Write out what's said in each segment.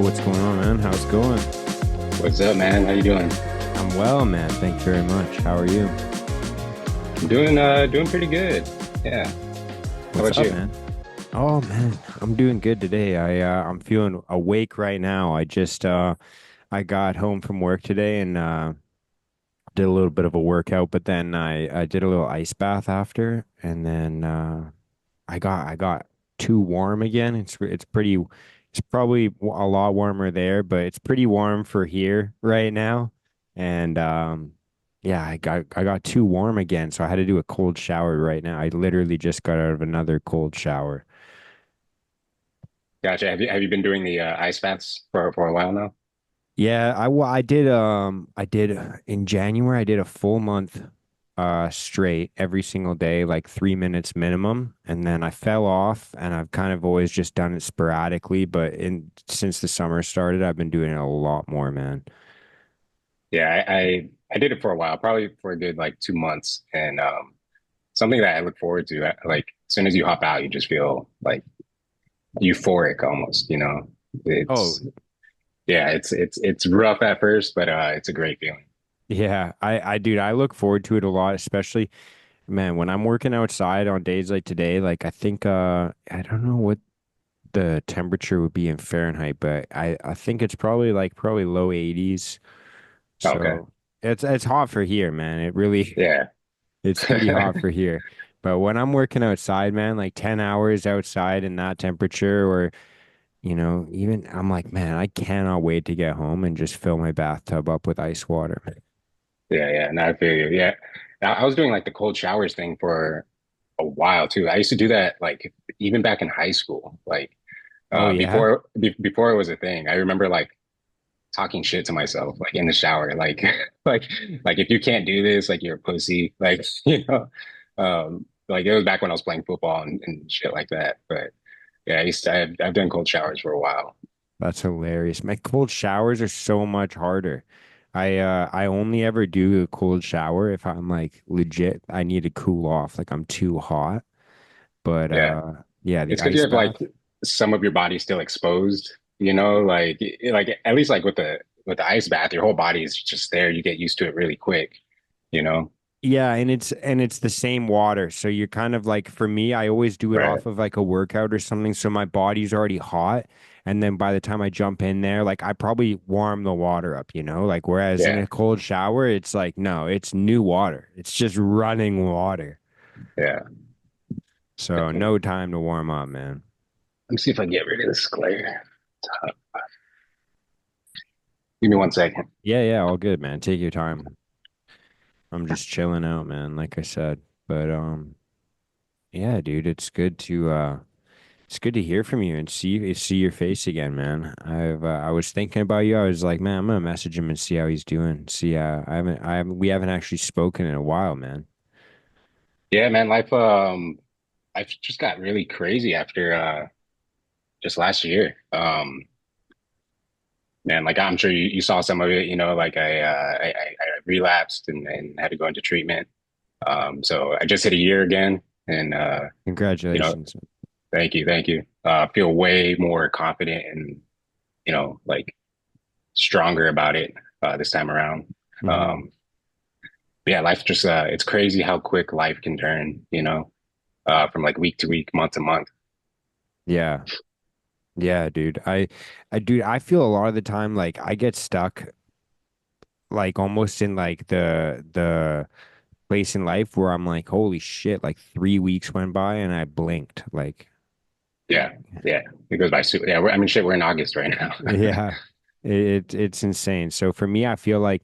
What's going on, man? How's it going? What's up, man? How you doing? I'm well, man. Thank you very much. How are you? I'm doing pretty good. Yeah. How What's about up, you? man? Oh, man, I'm doing good today. I'm feeling awake right now. I got home from work today and did a little bit of a workout, but then I did a little ice bath after, and then I got too warm again. It's probably a lot warmer there, but it's pretty warm for here right now. And yeah, I got too warm again, so I had to do a cold shower right now. I literally just got out of another cold shower. Gotcha. Have you been doing the ice baths for a while now? Yeah, I did in January I did a full month straight every single day, like 3 minutes minimum, and then I fell off and I've kind of always just done it sporadically, but in since the summer started I've been doing it a lot more, man. Yeah, I did it for a while, probably for a good like 2 months, and something that I look forward to. Like as soon as you hop out, you just feel like euphoric almost. Oh, It's yeah, it's rough at first, but it's a great feeling. yeah, dude, I look forward to it a lot, especially man, when I'm working outside on days like today, like I think I don't know what the temperature would be in Fahrenheit, but I think it's probably low 80s. Okay. So it's hot for here, man. It really Yeah. it's pretty hot for here. But when I'm working outside, man, like 10 hours outside in that temperature or even I'm like, man, I cannot wait to get home and just fill my bathtub up with ice water. Yeah, yeah. No, I feel you. Yeah. I was doing like the cold showers thing for a while too. I used to do that like even back in high school, like Oh yeah. before it was a thing. I remember like talking shit to myself like in the shower, like like like if you can't do this, like you're a pussy, like like it was back when I was playing football and shit like that. But yeah, I've done cold showers for a while. That's hilarious. My cold showers are so much harder. I only ever do a cold shower if I'm like legit I need to cool off, like I'm too hot. But Yeah, yeah, the it's because you ice have like bath. some of your body still exposed, like at least like with the ice bath, your whole body is just there. You get used to it really quick, you know? Yeah, and it's the same water. So you're kind of like for me, I always do it Right. off of like a workout or something. So my body's already hot. And then by the time I jump in there, like I probably warm the water up, Like whereas in Yeah. a cold shower, it's like, no, it's new water. It's just running water. Yeah. So no time to warm up, man. Let me see if I can get rid of this glare. Give me 1 second. Yeah, yeah, all good, man. Take your time. I'm just chilling out, man, like I said. But yeah, dude, it's good to hear from you and see your face again, man. I was thinking about you. I was like, man, I'm gonna message him and see how he's doing. See, we haven't actually spoken in a while, man. Yeah, man, life just got really crazy after just last year. Man, like I'm sure you saw some of it, like I relapsed and had to go into treatment. So I just hit a year again and you know, Congratulations. thank you. Feel way more confident and, like stronger about it this time around. Hmm. Um, yeah, life just it's crazy how quick life can turn, from like week to week, month to month. Yeah, yeah, dude. I feel a lot of the time like I get stuck, like almost in like the place in life where I'm like, holy shit, like 3 weeks went by and I blinked. Like, Yeah, yeah, it goes by super. Yeah, I mean, shit, we're in August right now. yeah, it's insane. So for me, I feel like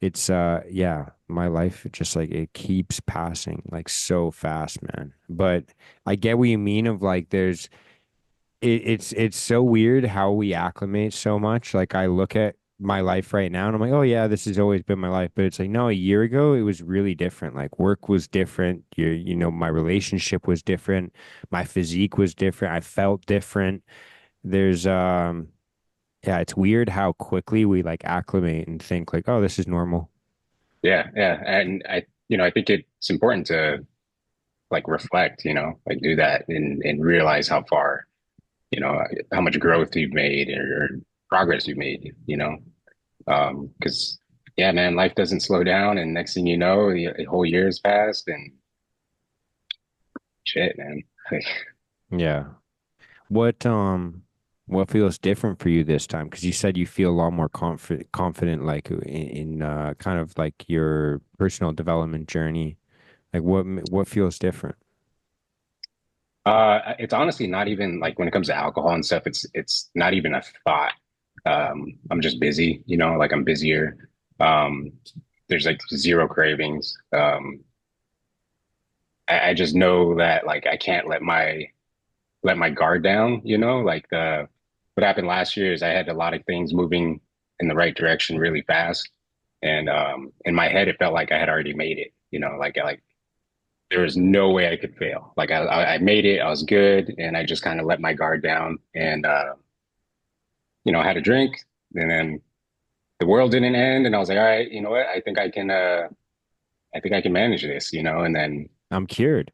it's yeah, my life just like it keeps passing like so fast, man. But I get what you mean of like it's so weird how we acclimate so much. Like I look at my life right now and I'm like, oh yeah, this has always been my life. But it's like, no, a year ago it was really different. Like work was different. My relationship was different. My physique was different. I felt different. There's yeah, it's weird how quickly we like acclimate and think like, oh, this is normal. Yeah, yeah, and I think it's important to like reflect, like do that and realize how far, how much growth you've made, or progress you made, because yeah, man, life doesn't slow down, and next thing you know, the whole year has passed, and shit, man. Yeah. What what feels different for you this time? Because you said you feel a lot more confident like in kind of like your personal development journey. Like what feels different? It's honestly not even like when it comes to alcohol and stuff, it's not even a thought. I'm just busy, like I'm busier. Um, there's like zero cravings. I just know that like I can't let my guard down, like what happened last year is I had a lot of things moving in the right direction really fast. And in my head it felt like I had already made it, like there was no way I could fail. Like I made it, I was good, and I just kind of let my guard down and I had a drink, and then the world didn't end, and I was like, all right, you know what? I think I can manage this, and then I'm cured.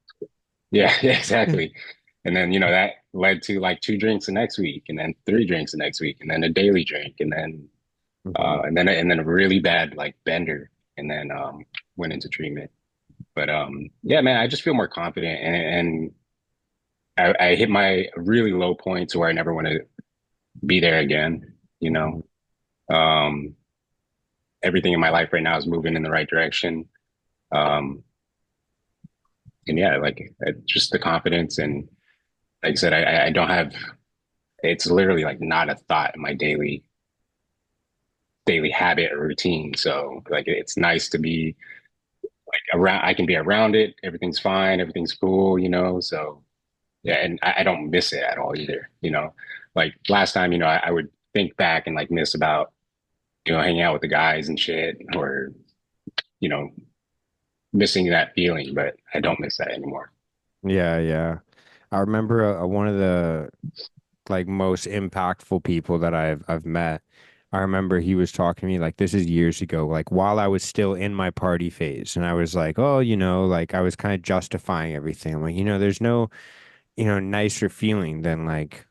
yeah, yeah, exactly. And then, that led to like two drinks the next week, and then three drinks the next week, and then a daily drink, and then Hmm. a really bad like bender, and then went into treatment. But yeah, man, I just feel more confident, and I hit my really low points where I never want to be there again. You know, Hmm. um, everything in my life right now is moving in the right direction. Um, and yeah, like just the confidence, and like I said, I don't have. It's literally like not a thought in my daily habit or routine. So like it's nice to be like around. I can be around it. Everything's fine. Everything's cool. So yeah, and I don't miss it at all either. Like last time, I would think back and like miss about hanging out with the guys and shit, or you know, missing that feeling. But I don't miss that anymore. Yeah, yeah. I remember one of the like most impactful people that I've met. I remember he was talking to me like this is years ago, like while I was still in my party phase, and I was like, oh, like I was kind of justifying everything. I'm like, there's no, nicer feeling than like,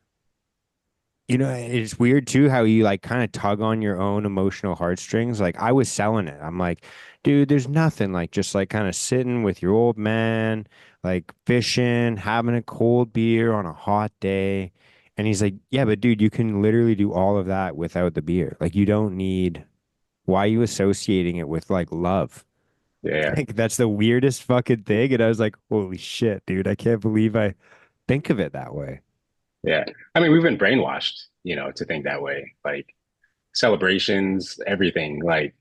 it's weird too how you like kind of tug on your own emotional heartstrings. Like I was selling it. I'm like, dude, there's nothing like just like kind of sitting with your old man, like fishing, having a cold beer on a hot day. And he's like, yeah, but dude, you can literally do all of that without the beer. Like you don't need, why are you associating it with like love? Yeah, Like that's the weirdest fucking thing. And I was like, holy shit, dude, I can't believe I think of it that way. yeah. I mean, we've been brainwashed, to think that way. Like celebrations, everything, like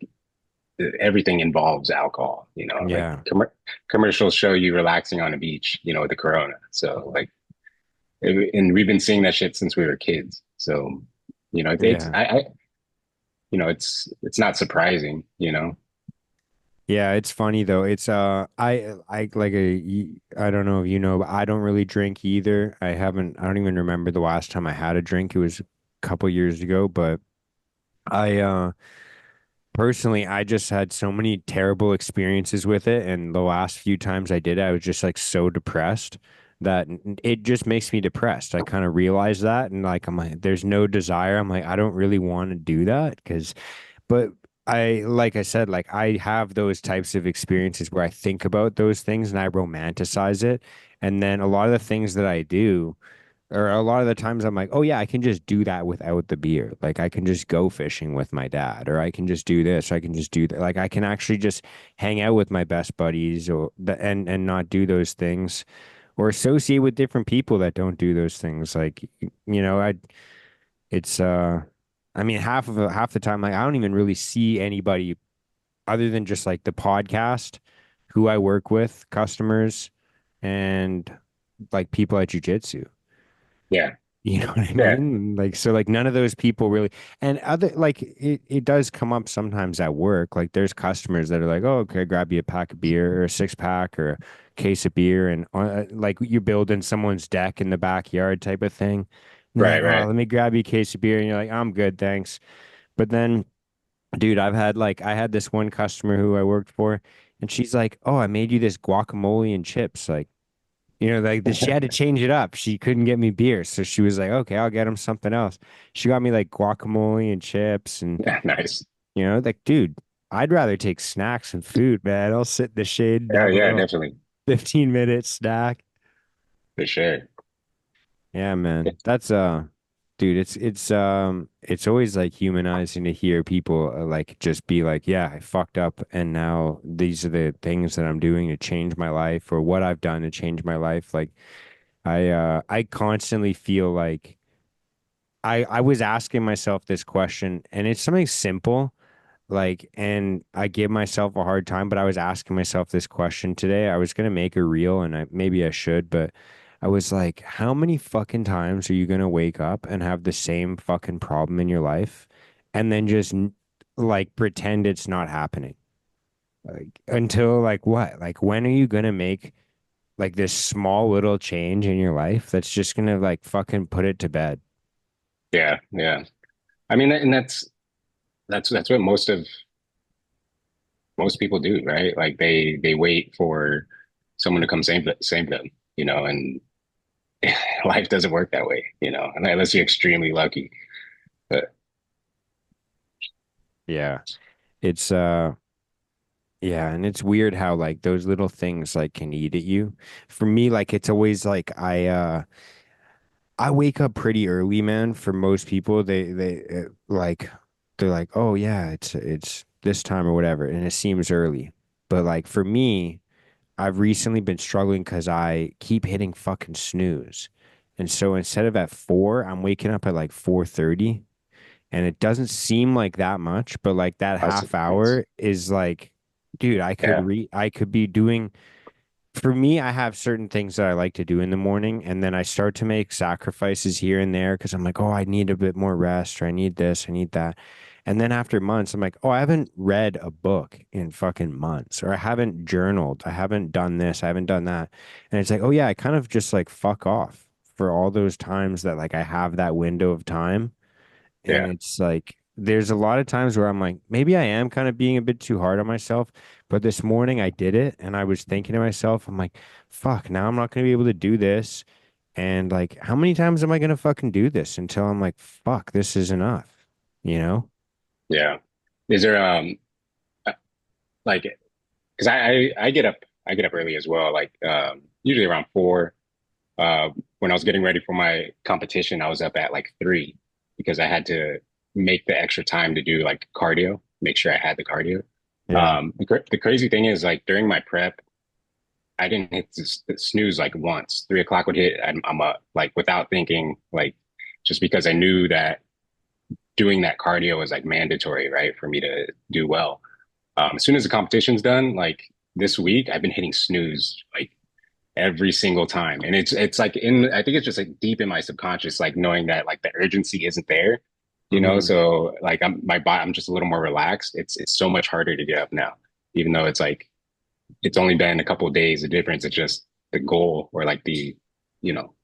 everything involves alcohol. Like Yeah. commercials show you relaxing on a beach, with the Corona. So like, and we've been seeing that shit since we were kids. So, it's Yeah. it's not surprising. Yeah, it's funny though. It's I like I don't know if you know, but I don't really drink either. I don't even remember the last time I had a drink. It was a couple years ago, but I personally I just had so many terrible experiences with it, and the last few times I did it, I was just like so depressed that it just makes me depressed. I kind of realized that, and like I'm like there's no desire. I'm like I don't really want to do that because but like I said, like I have those types of experiences where I think about those things and I romanticize it. And then a lot of the things that I do, or a lot of the times I'm like, oh yeah, I can just do that without the beer. Like I can just go fishing with my dad, or I can just do this, or I can just do that. Like I can actually just hang out with my best buddies and not do those things or associate with different people that don't do those things. Like, I it's I mean half the time like I don't even really see anybody other than just like the podcast who I work with, customers and like people at jujitsu. Yeah, You know what I yeah, mean? Like so like none of those people really and other like it does come up sometimes at work. Like there's customers that are like, "Oh, okay, grab you a pack of beer or a six pack or a case of beer and like you're building someone's deck in the backyard type of thing." And they're right, like, "Oh, right. let me grab you a case of beer." And you're like, "I'm good, thanks." But then dude, I had this one customer who I worked for, and she's like, "Oh, I made you this guacamole and chips." Like, Like she had to change it up. She couldn't get me beer, so she was like, "Okay, I'll get him something else." She got me like guacamole and chips, and Yeah, nice. like, dude, I'd rather take snacks and food, man. I'll sit in the shade and Yeah, have a yeah, little definitely. 15-minute snack. For sure. Yeah, man. That's dude, it's always like humanizing to hear people like just be like, yeah, I fucked up and now these are the things that I'm doing to change my life or what I've done to change my life. Like I constantly feel like I was asking myself this question and it's something simple. Like, and I give myself a hard time, but I was asking myself this question today. I was gonna make a reel, and maybe I should, but I was like, how many fucking times are you gonna wake up and have the same fucking problem in your life, and then just like pretend it's not happening? Like until like what? Like when are you gonna make like this small little change in your life that's just gonna like fucking put it to bed? Yeah, yeah. I mean, and that's what most people do, right? Like they wait for someone to come save them, and life doesn't work that way, unless you're extremely lucky. But Yeah. It's Yeah, and it's weird how like those little things like can eat at you. For me, like it's always like I wake up pretty early, man. For most people, they like they're like, "Oh yeah, it's this time or whatever," and it seems early. But like for me, I've recently been struggling because I keep hitting fucking snooze. And so instead of at 4, I'm waking up at like 4:30, and it doesn't seem like that much, but like that that's half it's hour is like, dude, yeah, I could be doing, for me, I have certain things that I like to do in the morning, and then I start to make sacrifices here and there because I'm like, oh, I need a bit more rest, or I need this, I need that. And then after months, I'm like, oh, I haven't read a book in fucking months, or I haven't journaled, I haven't done this, I haven't done that. And it's like, oh yeah, I kind of just like fuck off for all those times that like I have that window of time. And yeah, it's like, there's a lot of times where I'm like, maybe I am kind of being a bit too hard on myself. But this morning I did it and I was thinking to myself, I'm like, fuck, now I'm not going to be able to do this. And like, how many times am I going to fucking do this until I'm like, fuck, this is enough, you know? yeah. Is there like because I get up early as well, like usually around 4. When I was getting ready for my competition, I was up at like 3 because I had to make the extra time to do like cardio, make sure I had the cardio. Yeah. The crazy thing is like during my prep, I didn't hit the snooze like once. 3 o'clock would hit, I'm up like without thinking, like just because I knew that doing that cardio was like mandatory, right, for me to do well. As soon as the competition's done, like this week, I've been hitting snooze like every single time. And it's like I think it's just like deep in my subconscious, like knowing that like the urgency isn't there, Hmm. so like I'm just a little more relaxed. It's so much harder to get up now, even though it's like it's only been a couple of days. The difference is just the goal or like the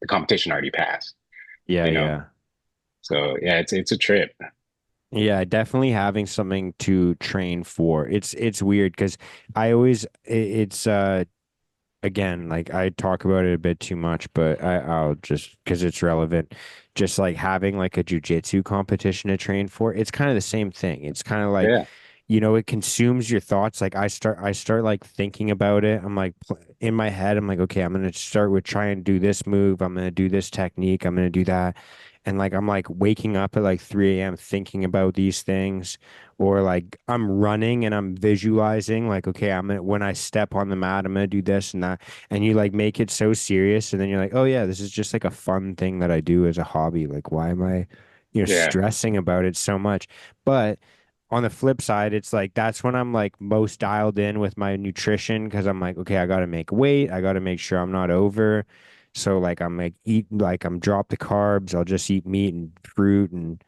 competition already passed, Yeah. you know. Yeah. So yeah, it's a trip. Yeah, definitely having something to train for. It's weird because it's again, like I talk about it a bit too much, but I'll just because it's relevant, just like having like a jujitsu competition to train for, it's kind of the same thing. It's kind of like, Yeah, it consumes your thoughts. Like I start like thinking about it. I'm like in my head, I'm like, okay, I'm gonna start with try and do this move. I'm gonna do this technique. I'm gonna do that. And like I'm like waking up at like 3 a.m. thinking about these things, or like I'm running and I'm visualizing like, okay, I'm gonna when I step on the mat, I'm gonna do this and that. And you like make it so serious, and then you're like, oh yeah, this is just like a fun thing that I do as a hobby. Like, why am I, yeah, stressing about it so much? But on the flip side, it's like that's when I'm like most dialed in with my nutrition because I'm like, okay, I got to make weight. I got to make sure I'm not over. So like I'm like eat like I'm drop the carbs. I'll just eat meat and fruit and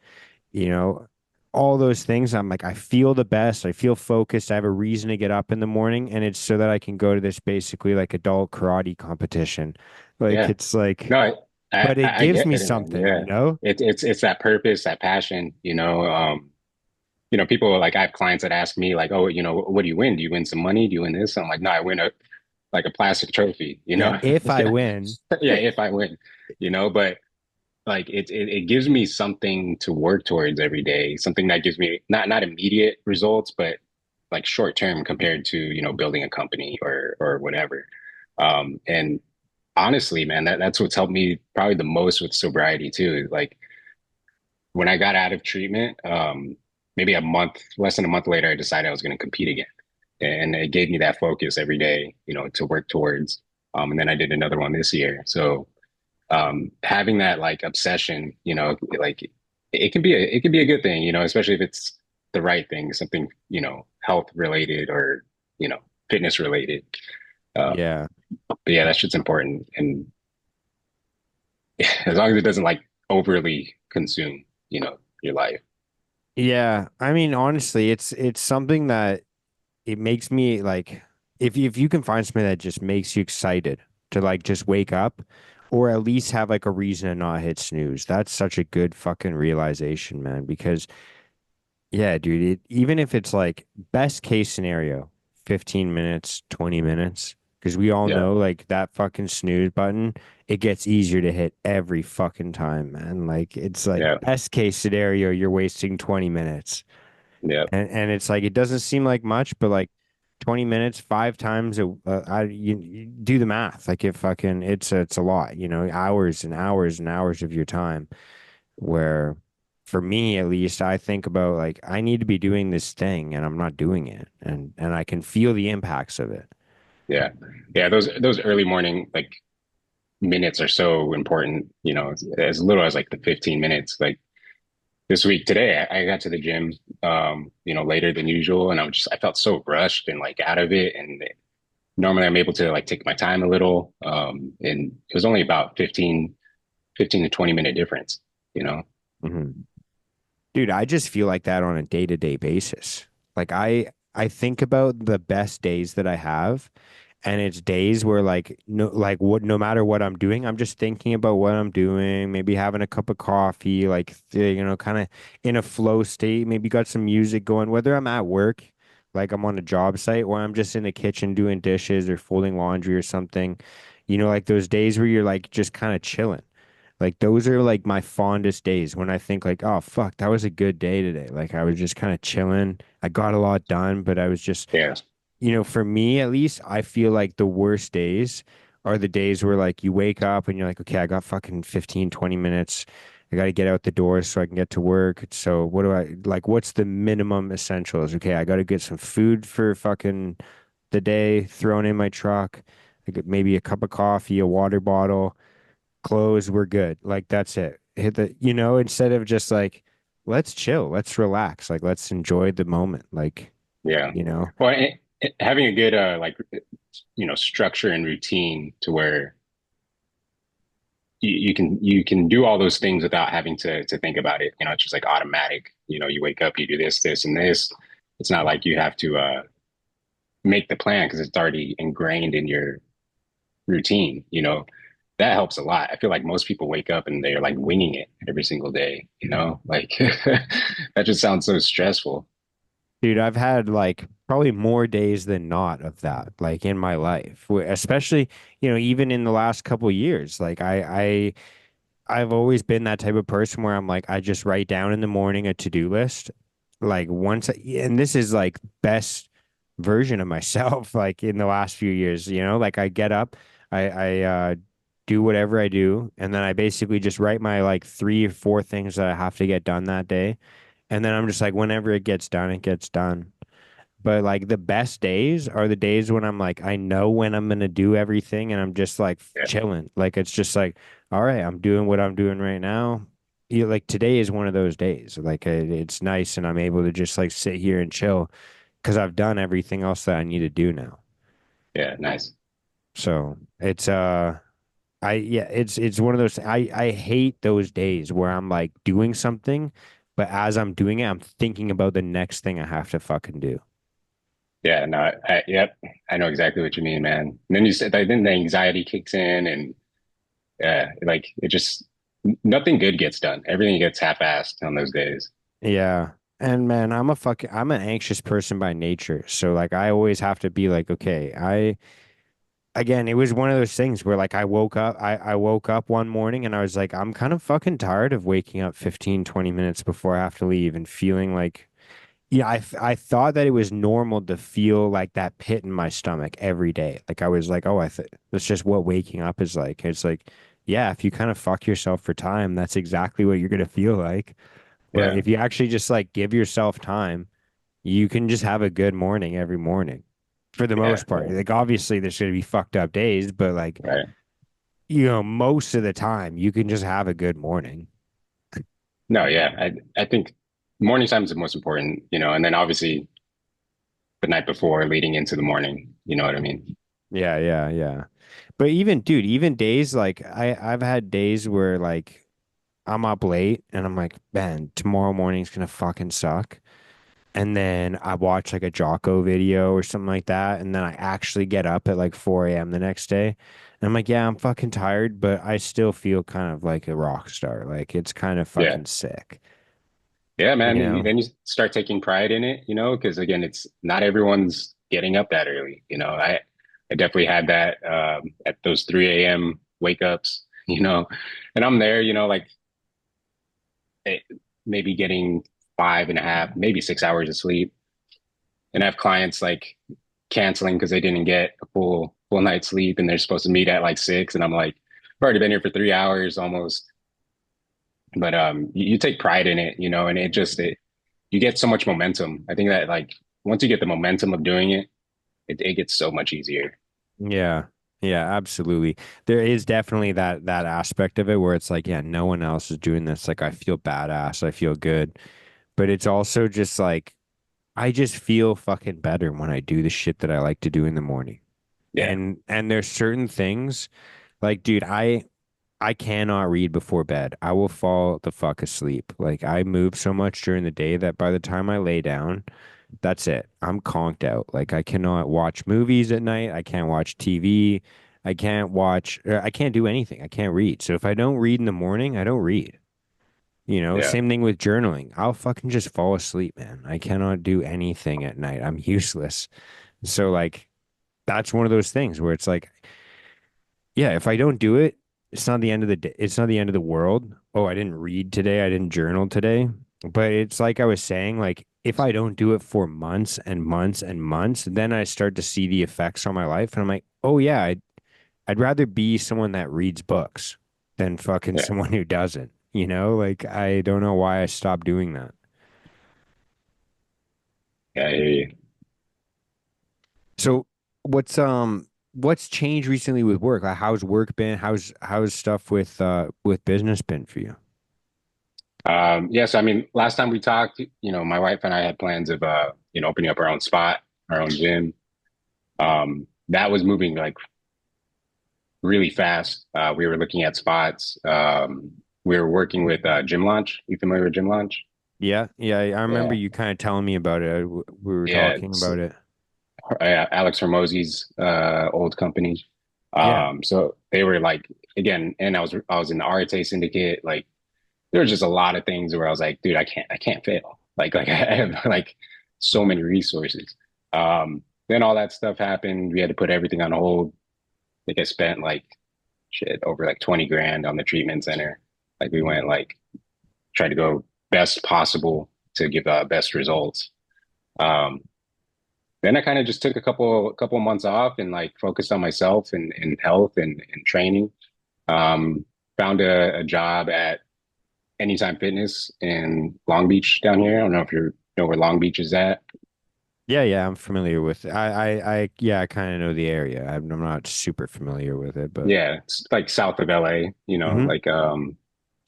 you know all those things. I'm like I feel the best. I feel focused. I have a reason to get up in the morning, and it's so that I can go to this basically like adult karate competition. Like yeah. it's like, No, but it I gives get me it, man. something, Yeah, it's that purpose, that passion. People like I have clients that ask me like, oh, what do you win? Do you win some money? Do you win this? I'm like, no, like a plastic trophy, you Yeah, know? if I win. Yeah, if I win, but like it gives me something to work towards every day, something that gives me not immediate results, but like short term compared to, building a company or whatever. And honestly, man, that's what's helped me probably the most with sobriety too, is like when I got out of treatment, maybe less than a month later, I decided I was going to compete again. And it gave me that focus every day, to work towards. And then I did another one this year. So having that like obsession, like it can be a good thing, especially if it's the right thing, something, health related or, you know, fitness related. Um, Yeah. but yeah, that shit's important. And as long as it doesn't like overly consume, your life. Yeah. I mean, honestly, it's something that it makes me like if you can find something that just makes you excited to like just wake up or at least have like a reason to not hit snooze. That's such a good fucking realization, man, because yeah, dude, even if it's like best case scenario, 15 minutes, 20 minutes, because we all Yeah. know like that fucking snooze button, it gets easier to hit every fucking time, man. Like it's like Yeah. best case scenario, you're wasting 20 minutes. Yeah. And it's like it doesn't seem like much, but like 20 minutes, five times you do the math. Like if fucking it's a lot, hours and hours and hours of your time where for me at least I think about like I need to be doing this thing and I'm not doing it and I can feel the impacts of it. Yeah. Yeah. Those early morning like minutes are so important, as little as like the 15 minutes. Like this week today, I got to the gym, later than usual, and I felt so rushed and like out of it. And normally I'm able to like take my time a little. And it was only about 15 to 20 minute difference, you know? Mhm. Dude, I just feel like that on a day-to-day basis. Like I think about the best days that I have and it's days where no matter what I'm doing, I'm just thinking about what I'm doing, maybe having a cup of coffee, like kind of in a flow state, maybe got some music going, whether I'm at work, like I'm on a job site, or I'm just in the kitchen doing dishes or folding laundry or something. Like those days where you're like just kind of chilling. Like those are like my fondest days when I think like, oh fuck, that was a good day today. Like I was just kind of chilling. I got a lot done, but I was just, Yeah. for me at least, I feel like the worst days are the days where like you wake up and you're like, okay, I got fucking 15, 20 minutes. I got to get out the door so I can get to work. So what do I like? What's the minimum essentials? Okay, I got to get some food for fucking the day thrown in my truck. I get maybe a cup of coffee, a water bottle, clothes, we're good. Like that's it. Hit instead of just like, let's chill, let's relax, like let's enjoy the moment. Like, Yeah. you know, Well, having a good, structure and routine to where you can do all those things without having to think about it. It's just like automatic. You wake up, you do this, and this. It's not like you have to make the plan because it's already ingrained in your routine. That helps a lot. I feel like most people wake up and they're like winging it every single day. Like that just sounds so stressful. dude, I've had like probably more days than not of that, like in my life, especially, even in the last couple years. Like I've always been that type of person where I'm like, I just write down in the morning a to-do list. Like and this is like best version of myself, like in the last few years, like I get up, I do whatever I do, and then I basically just write my like three or four things that I have to get done that day. And then I'm just like, whenever it gets done, it gets done. But like the best days are the days when I'm like, I know when I'm gonna do everything and I'm just like Yeah, chilling. Like it's just like, all right, I'm doing what I'm doing right now. Like today is one of those days. Like it's nice and I'm able to just like sit here and chill because I've done everything else that I need to do now. yeah, nice. So it's yeah, it's one of those I hate those days where I'm like doing something, but as I'm doing it, I'm thinking about the next thing I have to fucking do. Yeah, no, yep, I know exactly what you mean, man. And then you said, then the anxiety kicks in, and yeah, like it just nothing good gets done. Everything gets half-assed on those days. Yeah. And man, I'm an anxious person by nature. So like I always have to be like, okay, again, it was one of those things where like I woke up one morning and I was like, I'm kind of fucking tired of waking up 15, 20 minutes before I have to leave and feeling like, yeah, I thought that it was normal to feel like that pit in my stomach every day. Like I was like, oh, I th that's just what waking up is like. It's like, yeah, if you kind of fuck yourself for time, that's exactly what you're gonna feel like. But Yeah, if you actually just like give yourself time, you can just have a good morning every morning for the yeah, most part. Like obviously there's gonna be fucked up days, but like, right. most of the time you can just have a good morning. No, yeah, I think morning time is the most important, and then obviously the night before leading into the morning, you know what I mean? Yeah, yeah, yeah. But even dude, even days like I've had days where like I'm up late and I'm like, man, tomorrow morning's gonna fucking suck. And then I watch like a Jocko video or something like that, and then I actually get up at like 4 a.m. the next day. And I'm like, yeah, I'm fucking tired, but I still feel kind of like a rock star. Like it's kind of Yeah. fucking sick, Yeah, you man. know? Then you start taking pride in it, because again, it's not everyone's getting up that early. I definitely had that at those 3 a.m. wake ups, and I'm there, like eh, maybe getting 5.5, maybe 6 hours of sleep, and I have clients like canceling because they didn't get a full night's sleep, and they're supposed to meet at like 6, and I'm like, I've already been here for 3 hours almost. But you take pride in it, and you get so much momentum. I think that like once you get the momentum of doing it, it gets so much easier. Yeah. Yeah, absolutely. There is definitely that aspect of it where it's like, yeah, no one else is doing this. Like I feel badass. I feel good. But it's also just like I just feel fucking better when I do the shit that I like to do in the morning. Yeah, And there's certain things like, dude, I cannot read before bed. I will fall the fuck asleep. Like I move so much during the day that by the time I lay down, that's it. I'm conked out. Like I cannot watch movies at night. I can't watch TV. I can't do anything. I can't read. So if I don't read in the morning, I don't read. yeah, Same thing with journaling. I'll fucking just fall asleep, man. I cannot do anything at night. I'm useless. So like that's one of those things where it's like, yeah, if I don't do it, it's not the end of the day. It's not the end of the world. Oh, I didn't read today. I didn't journal today. But it's like I was saying, like if I don't do it for months and months and months, then I start to see the effects on my life. And I'm like, oh yeah, I'd rather be someone that reads books than fucking yeah, someone who doesn't. Like I don't know why I stopped doing that. yeah. I hear you. So what's changed recently with work? Like how's work been? How's stuff with business been for you? Yeah, so I mean, last time we talked, my wife and I had plans of opening up our own spot, our own gym. That was moving like really fast. We were looking at spots. We were working with Gym Launch. You familiar with Gym Launch? Yeah, yeah, I remember Yeah. you kind of telling me about it. We were Yeah, talking it's about it. Alex Hormozzi's old company. Yeah. So they were like again, and I was in the RTA syndicate. Like there was just a lot of things where I was like, dude, I can't fail. Like I have like so many resources. Then all that stuff happened. We had to put everything on hold. I think I spent like shit over like 20 grand on the treatment center. Like we went like tried to go best possible to give best results. Um, then I kind of just took a couple months off and like focused on myself and health and training. Um, Found a job at Anytime Fitness in Long Beach down here. I don't know if you know where Long Beach is at. Yeah, yeah, I'm familiar with it. Yeah, I kind of know the area. I'm not super familiar with it, but Yeah, it's like south of LA, hmm like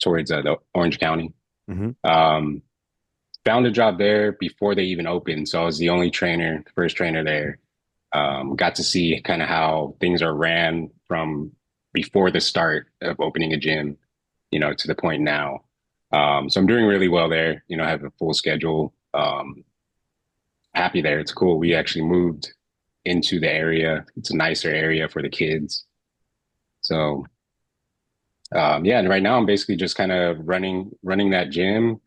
towards the Orange County. hmm Um, Found a job there before they even opened, so I was the only trainer, first trainer there. Got to see kind of how things are ran from before the start of opening a gym, to the point now. So I'm doing really well there. I have a full schedule. Happy there. It's cool. We actually moved into the area. It's a nicer area for the kids. So yeah, and right now I'm basically just kind of running that gym.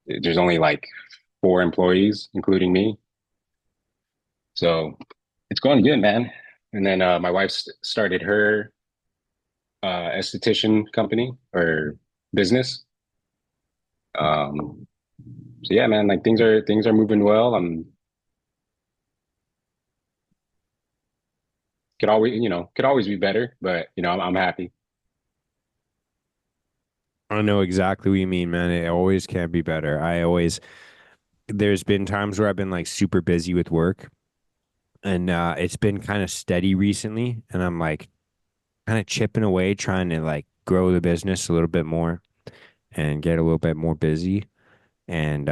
There's only like 4 employees, including me. So It's going good, man. And then my wife started her esthetician company or business. Um, so yeah, man, like things are moving well. Could always be better, but I'm happy. I know exactly what you mean, man. It always can be better. There's been times where I've been like super busy with work and it's been kind of steady recently. And I'm like kind of chipping away, trying to like grow the business a little bit more and get a little bit more busy. And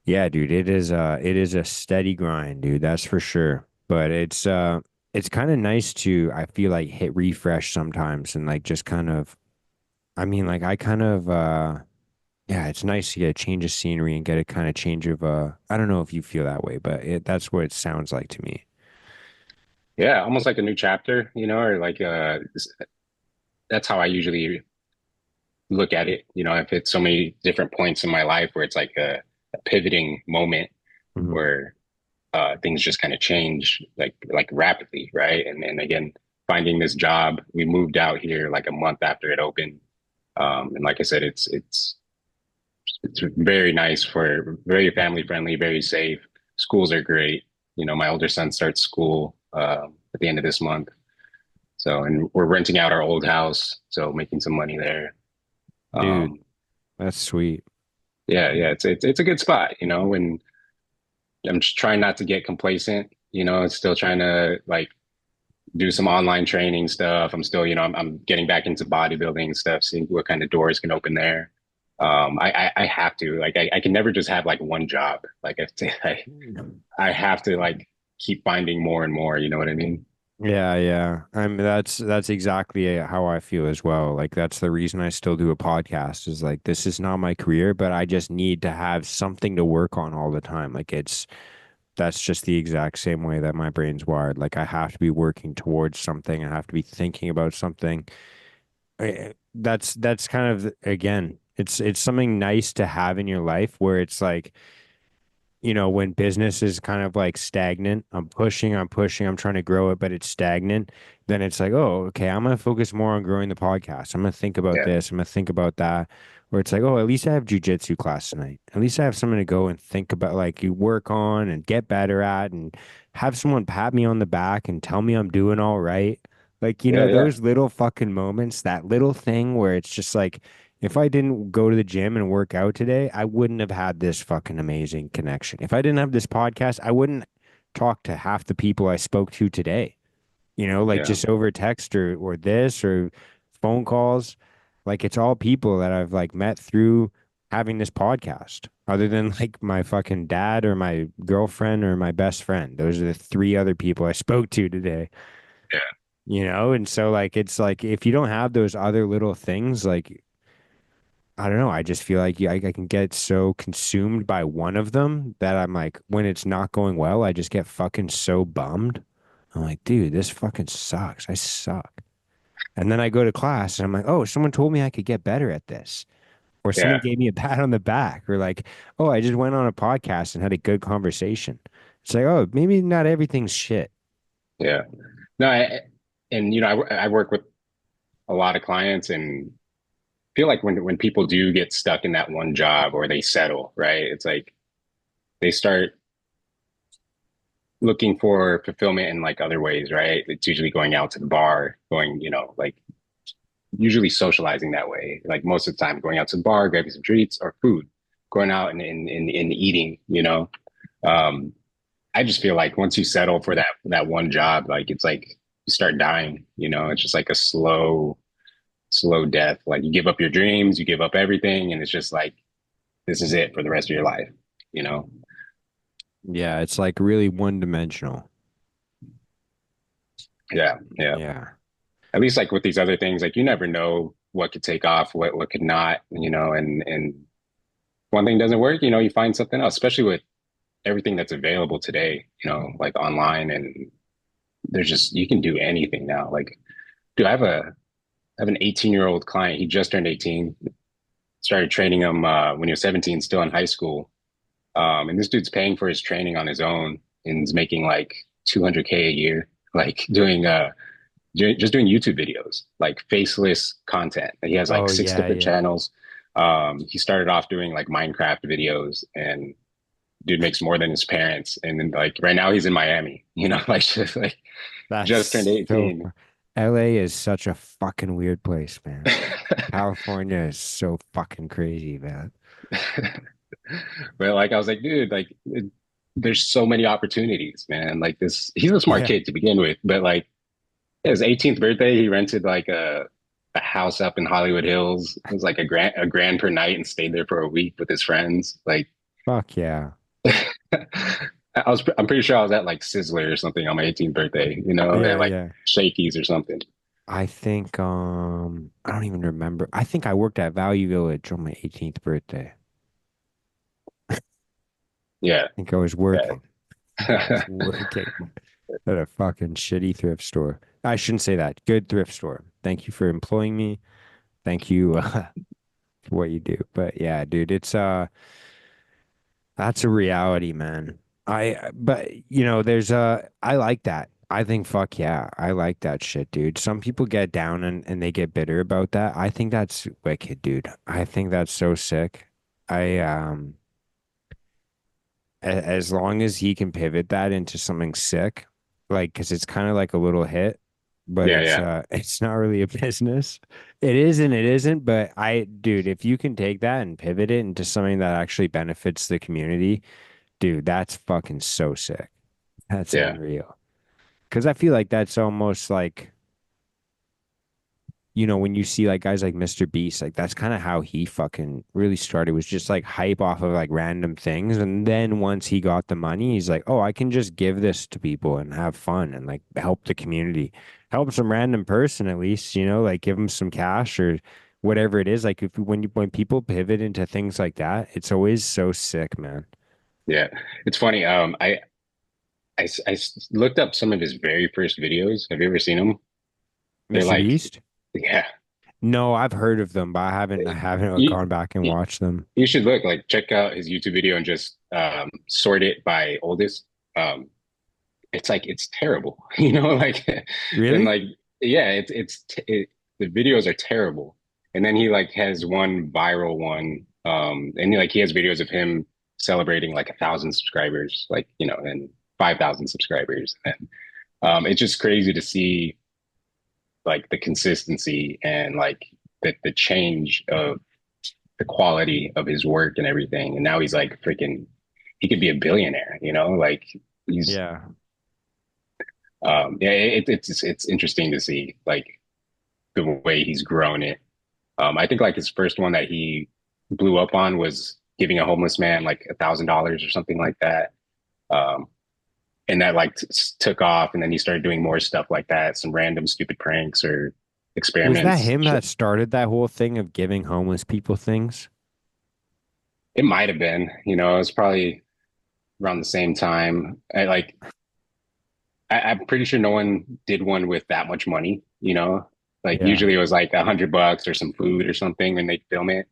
yeah, dude, it is a steady grind, dude. That's for sure. But it's kind of nice to I feel like hit refresh sometimes and like just kind of I mean like I kind of yeah, it's nice to get a change of scenery and get a kind of change of I don't know if you feel that way, but that's what it sounds like to me. Yeah, almost like a new chapter, or like that's how I usually look at it. I've hit so many different points in my life where it's like a pivoting moment Mhm. where things just kind of change like rapidly, right? And again, finding this job, we moved out here like a month after it opened. And like I said, it's very nice for very family friendly, very safe. Schools are great. My older son starts school at the end of this month. So, and we're renting out our old house, so making some money there. Dude, Um, that's sweet. yeah, yeah, it's a good spot, and I'm just trying not to get complacent, it's still trying to like do some online training stuff. I'm still, I'm getting back into bodybuilding stuff, seeing what kind of doors can open there. I have to like I can never just have like one job. Like I have to like keep finding more and more. You know what I mean? Yeah, yeah. I mean, that's exactly how I feel as well. Like that's the reason I still do a podcast is like this is not my career, but I just need to have something to work on all the time. Like it's that's just the exact same way that my brain's wired. Like I have to be working towards something. I have to be thinking about something. That's kind of again, it's something nice to have in your life where it's like when business is kind of like stagnant, I'm pushing, I'm trying to grow it, but it's stagnant. Then it's like, oh, okay, I'm gonna focus more on growing the podcast. I'm gonna think about Yeah, this. I'm gonna think about that. Where it's like, oh, at least I have jujitsu class tonight. At least I have something to go and think about, like you work on and get better at, and have someone pat me on the back and tell me I'm doing all right. Like, yeah, yeah, those little fucking moments, that little thing where it's just like, if I didn't go to the gym and work out today, I wouldn't have had this fucking amazing connection. If I didn't have this podcast, I wouldn't talk to half the people I spoke to today, like yeah, just over text or this or phone calls. Like it's all people that I've like met through having this podcast, other than like my fucking dad or my girlfriend or my best friend. Those are the three other people I spoke to today, yeah, and so like it's like if you don't have those other little things, like I don't know. I just feel like I can get so consumed by one of them that I'm like, when it's not going well, I just get fucking so bummed. I'm like, dude, this fucking sucks. I suck. And then I go to class and I'm like, oh, someone told me I could get better at this. Or someone yeah, gave me a pat on the back. Or like, oh, I just went on a podcast and had a good conversation. It's like, oh, maybe not everything's shit. yeah. No, and I work with a lot of clients and feel like when people do get stuck in that one job or they settle, right? It's like they start looking for fulfillment in like other ways, right? It's usually going out to the bar, going, like usually socializing that way. Like most of the time, going out to the bar, grabbing some treats or food, going out and eating. Um, I just feel like once you settle for that one job, like it's like you start dying. It's just like a slow death. Like you give up your dreams, you give up everything, and it's just like this is it for the rest of your life. You know? Yeah, it's like really one dimensional. Yeah, yeah. Yeah. At least like with these other things, like you never know what could take off, what could not. And one thing doesn't work, you find something else, especially with everything that's available today, like online and there's just you can do anything now. Like, dude, I have an 18-year-old client. He just turned 18. Started training him when he was 17, still in high school. And this dude's paying for his training on his own and is making like 200K a year, like just doing YouTube videos, like faceless content. He has like Oh six yeah, different yeah. channels. He started off doing like Minecraft videos, and dude makes more than his parents. And then like right now he's in Miami, like just turned That's so 18. LA is such a fucking weird place, man. California is so fucking crazy, man. But like I was like, dude, there's so many opportunities, man. Like this, he's a smart Yeah. kid to begin with, but like his 18th birthday, he rented like a house up in Hollywood Hills. It was like a grand per night and stayed there for a week with his friends. Like Fuck yeah. I'm pretty sure I was at like Sizzler or something on my 18th birthday, Yeah, at like yeah. Shakey's or something. I think I don't even remember. I think I worked at Value Village on my 18th birthday. Yeah. I think I was Yeah. working. I was working at a fucking shitty thrift store. I shouldn't say that. Good thrift store. Thank you for employing me. Thank you for what you do. But yeah, dude, it's that's a reality, man. But there's I like that. I think fuck yeah, I like that shit, dude. Some people get down and they get bitter about that. I think that's wicked, dude. I think that's so sick. I as long as he can pivot that into something sick, like because it's kind of like a little hit, but Yeah. it's Yeah. it's not really a business. It is and it isn't, but dude, if you can take that and pivot it into something that actually benefits the community, dude, that's fucking so sick. That's Yeah. unreal. Because I feel like that's almost like, when you see like guys like Mr. Beast, like that's kind of how he fucking really started, was just like hype off of like random things. And then once he got the money, he's like, oh, I can just give this to people and have fun and like help the community, help some random person at least, like give them some cash or whatever it is. Like when people pivot into things like that, it's always so sick, man. Yeah. It's funny. I looked up some of his very first videos. Have you ever seen them? They're Mr. like, Beast? yeah, No, I've heard of them, but I haven't you gone back and watched them. you should like check out his YouTube video and just sort it by oldest. Um, it's terrible, and Really? like yeah, the videos are terrible. And then he like has one viral one, and he has videos of him celebrating like 1,000 subscribers, and 5,000 subscribers, and it's just crazy to see like the consistency and like the change of the quality of his work and everything. And now he's like freaking, he could be a billionaire, like he's, Yeah. yeah, it's interesting to see like the way he's grown it. I think like his first one that he blew up on was giving a homeless man like $1,000 or something like that. Um, and that like took off, and then he started doing more stuff like that, some random stupid pranks or Was that experiments. him that started that whole thing of giving homeless people things? It might have been, it was probably around the same time. I'm pretty sure no one did one with that much money, like Yeah. usually it was like $100 or some food or something when they film it.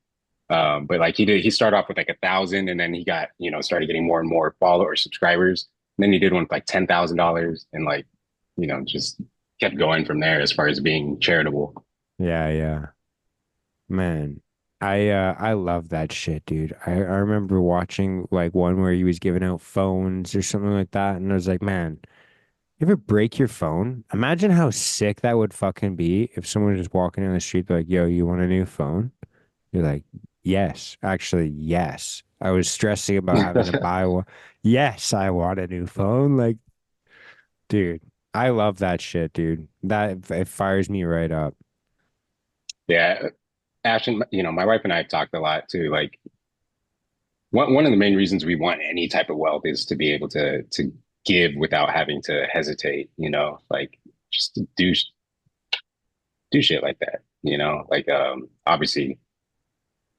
But like he started off with like 1,000, and then he got, started getting more and more followers, subscribers. And then he did one with like $10,000, and like, just kept going from there as far as being charitable. Yeah, yeah. Man, I love that shit, dude. I remember watching like one where he was giving out phones or something like that, and I was like, man, you ever break your phone? Imagine how sick that would fucking be if someone was just walking down the street like, yo, you want a new phone? You're like, yes, actually, yes. I was stressing about having to buy one. Yes, I want a new phone. Like, dude, I love that shit, dude. That it fires me right up. Yeah. Ashton, my wife and I have talked a lot too. Like one of the main reasons we want any type of wealth is to be able to give without having to hesitate, like just to do shit like that, like obviously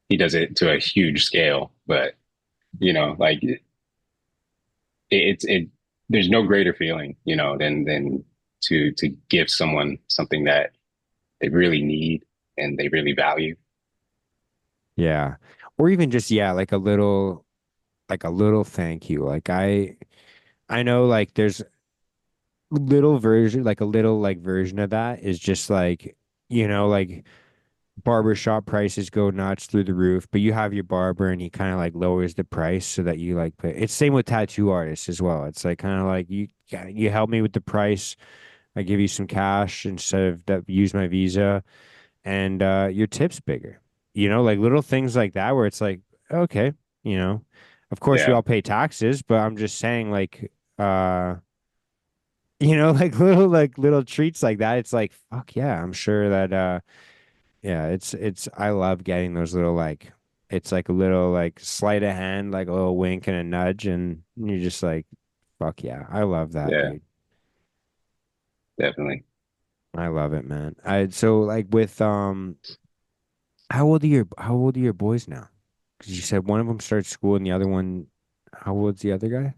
he does it to a huge scale, but like it there's no greater feeling, than to give someone something that they really need and they really value. Yeah. Or even just, yeah, like a little thank you. Like I know like little version, like a little like version of that is just like, like barbershop prices go nuts through the roof, but you have your barber and he kind of like lowers the price so that you like pay. It's same with tattoo artists as well. It's like kind of like you help me with the price. I give you some cash instead of that use my Visa and your tip's bigger. Like little things like that where it's like, okay, you know. Of course we Yeah, all pay taxes, but I'm just saying like like little treats like that. It's like, fuck yeah, I'm sure that yeah, it's I love getting those little like it's like a little like sleight of hand, like a little wink and a nudge, and you're just like, fuck yeah, I love that, yeah, dude. definitely. I love it, man. I so like with how old are your boys now? Because you said one of them starts school and the other one, how old's the other guy?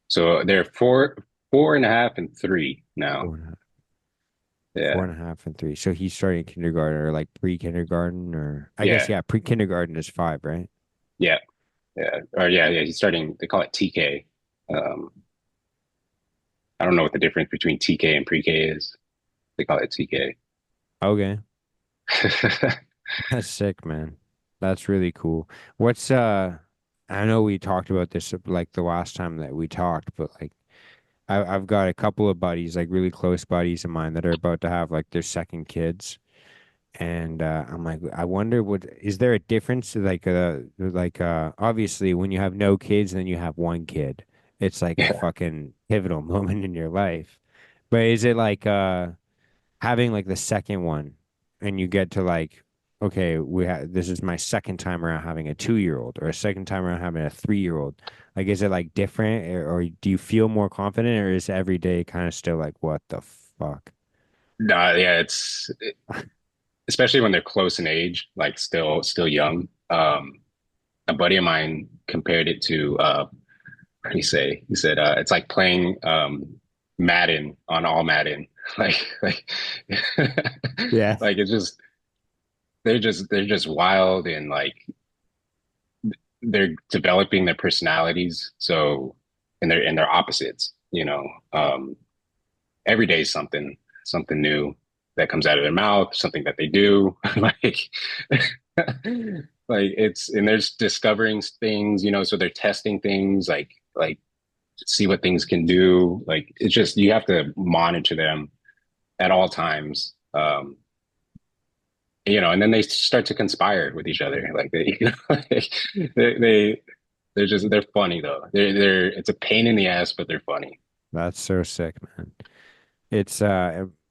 So they're 4.5 and 3 now. Four and a half, four Yeah, and a half and three. So he's starting kindergarten or like pre-kindergarten or I guess yeah, yeah, pre-kindergarten is 5, right? yeah, yeah. Or yeah. He's starting. They call it TK. Um, I don't know what the difference between TK and pre-K is. They call it TK. Okay. That's sick, man. That's really cool. What's I know we talked about this like the last time that we talked, but like I've got a couple of buddies, like really close buddies of mine that are about to have like their second kids. And I'm like, I wonder what is there a difference obviously when you have no kids and then you have one kid, it's like a Yeah. fucking pivotal moment in your life. But is it like having like the second one and you get to like, okay, this is my second time around having a 2-year old or a second time around having a 3-year old. Like, is it like different or do you feel more confident or is every day kind of still like, what the fuck? Nah, yeah, it's especially when they're close in age, like still young. A buddy of mine compared it to what do you say? He said it's like playing Madden on all Madden. Like Yeah. like it's just they're just wild and like they're developing their personalities. So and they're opposites, you know. Every day is something new that comes out of their mouth, something that they do. Like it's and they're just discovering things, so they're testing things like see what things can do. Like it's just you have to monitor them at all times. And then they start to conspire with each other. Like like, they they're funny though. They're it's a pain in the ass, but they're funny. That's so sick, man.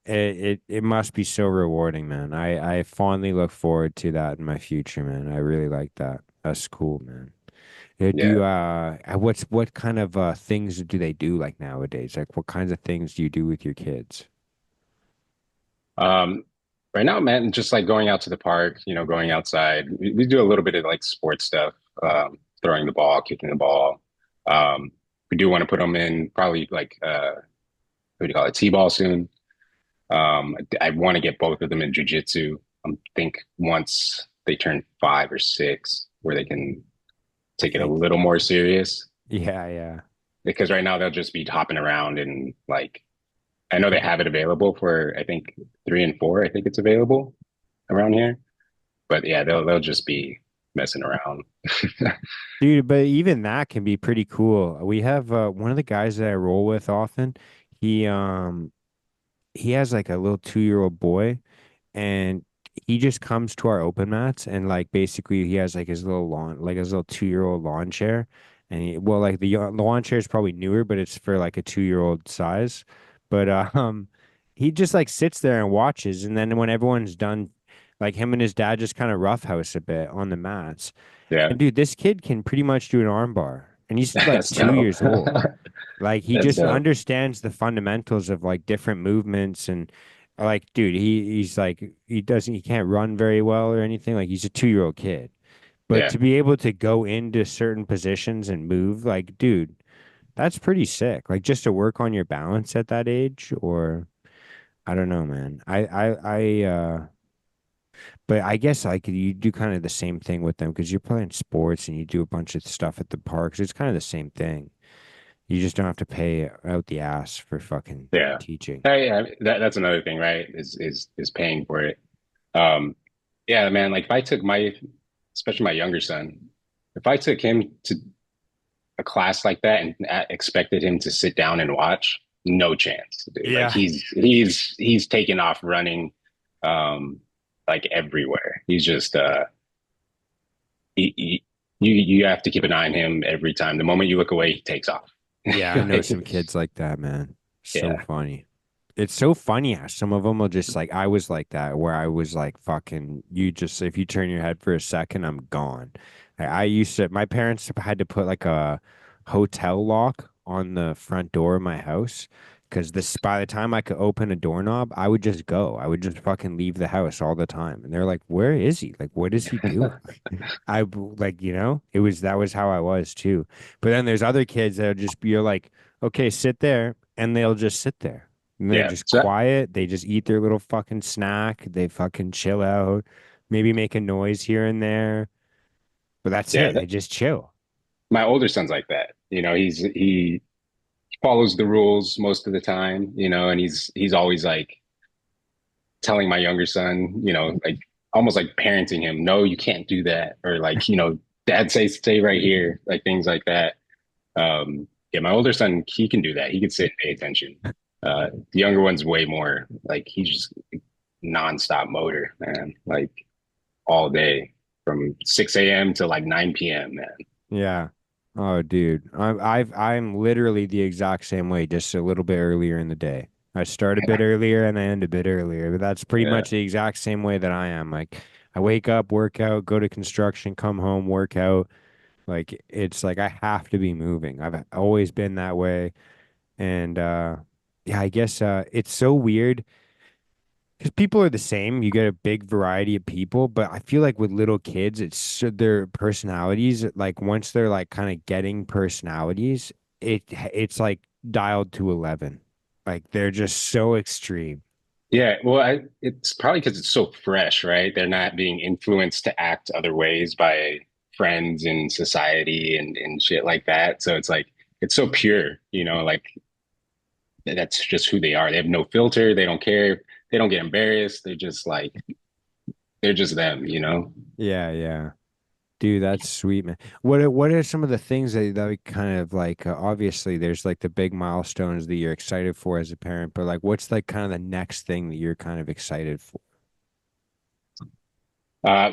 It must be so rewarding, man. I fondly look forward to that in my future, man. I really like that. That's cool, man. Do Yeah. you what kind of things do they do like nowadays? Like what kinds of things do you do with your kids? Um, right now, man, just like going out to the park, going outside. We do a little bit of like sports stuff, throwing the ball, kicking the ball. We do want to put them in probably like what do you call it, T-ball soon. I want to get both of them in jujitsu. I think once they turn 5 or 6, where they can I take it a think little more serious. yeah, yeah. Because right now they'll just be hopping around and like I know they Yeah. have it available for I think 3 and 4. I think it's available around here. But yeah, they'll just be messing around. Dude, but even that can be pretty cool. We have one of the guys that I roll with often. He he has like a little 2-year-old boy and he just comes to our open mats and like basically he has like his little lawn like his little 2-year-old lawn chair and well like the lawn chair is probably newer but it's for like a 2-year-old size but he just like sits there and watches and then when everyone's done like him and his dad just kind of roughhouse a bit on the mats Yeah, and dude this kid can pretty much do an arm bar and he's like that's two dope. years old like he That's just dope. understands the fundamentals of like different movements and like dude, he's like he can't run very well or anything. Like he's a 2-year-old kid. But Yeah. to be able to go into certain positions and move, like, dude, that's pretty sick. Like just to work on your balance at that age, or I don't know, man. But I guess like you do kind of the same thing with them because you're playing sports and you do a bunch of stuff at the parks. It's kind of the same thing. You just don't have to pay out the ass for fucking Yeah. teaching. Yeah, that's another thing, right? Is paying for it. Um, yeah, man, like if I took my, especially my younger son, if I took him to a class like that and expected him to sit down and watch, no chance, dude. Like Yeah. he's taken off running, um, like everywhere. He's just he, you have to keep an eye on him every time. The moment you look away, he takes off. Yeah, I know Like, some kids like that, man. So yeah, funny. It's so funny how some of them will just like I was like that where I was like fucking you just if you turn your head for a second, I'm gone. I used to my parents had to put like a hotel lock on the front door of my house because this by the time I could open a doorknob, I would just go. I would just fucking leave the house all the time. And they're like, "Where is he? Like, what is he doing?" Like, it was that was how I was too. But then there's other kids that'll just be you're like, okay, sit there, and they'll just sit there. And they're yeah. just So quiet. They just eat their little fucking snack. They fucking chill out, maybe make a noise here and there. But that's yeah, it. They just chill. my older son's like that. He follows the rules most of the time. And he's always like telling my younger son, like almost like parenting him, no, you can't do that, or like, dad say stay right here, like things like that. Yeah, my older son, he can do that. He can sit and pay attention. The younger one's way more like he's just nonstop motor, man. Like all day from 6 a.m. to like 9 p.m., man. Yeah. Oh, dude, I'm literally the exact same way, just a little bit earlier in the day. I start a bit earlier and I end a bit earlier, but that's pretty Yeah. much the exact same way that I am. Like, I wake up, work out, go to construction, come home, work out. Like, it's like I have to be moving. I've always been that way, and yeah, I guess it's so weird because people are the same. You get a big variety of people, but I feel like with little kids, their personalities. Like once they're like kind of getting personalities, it's like dialed to 11. Like they're just so extreme. Yeah, well, it's probably because it's so fresh, right? They're not being influenced to act other ways by friends and society and shit like that. So it's like it's so pure, like that's just who they are. They have no filter. They don't care. They don't get embarrassed. They're just like they're just them. Yeah, yeah. Dude, that's sweet, man. What are some of the things that kind of like obviously there's like the big milestones that you're excited for as a parent, but like what's like kind of the next thing that you're kind of excited for?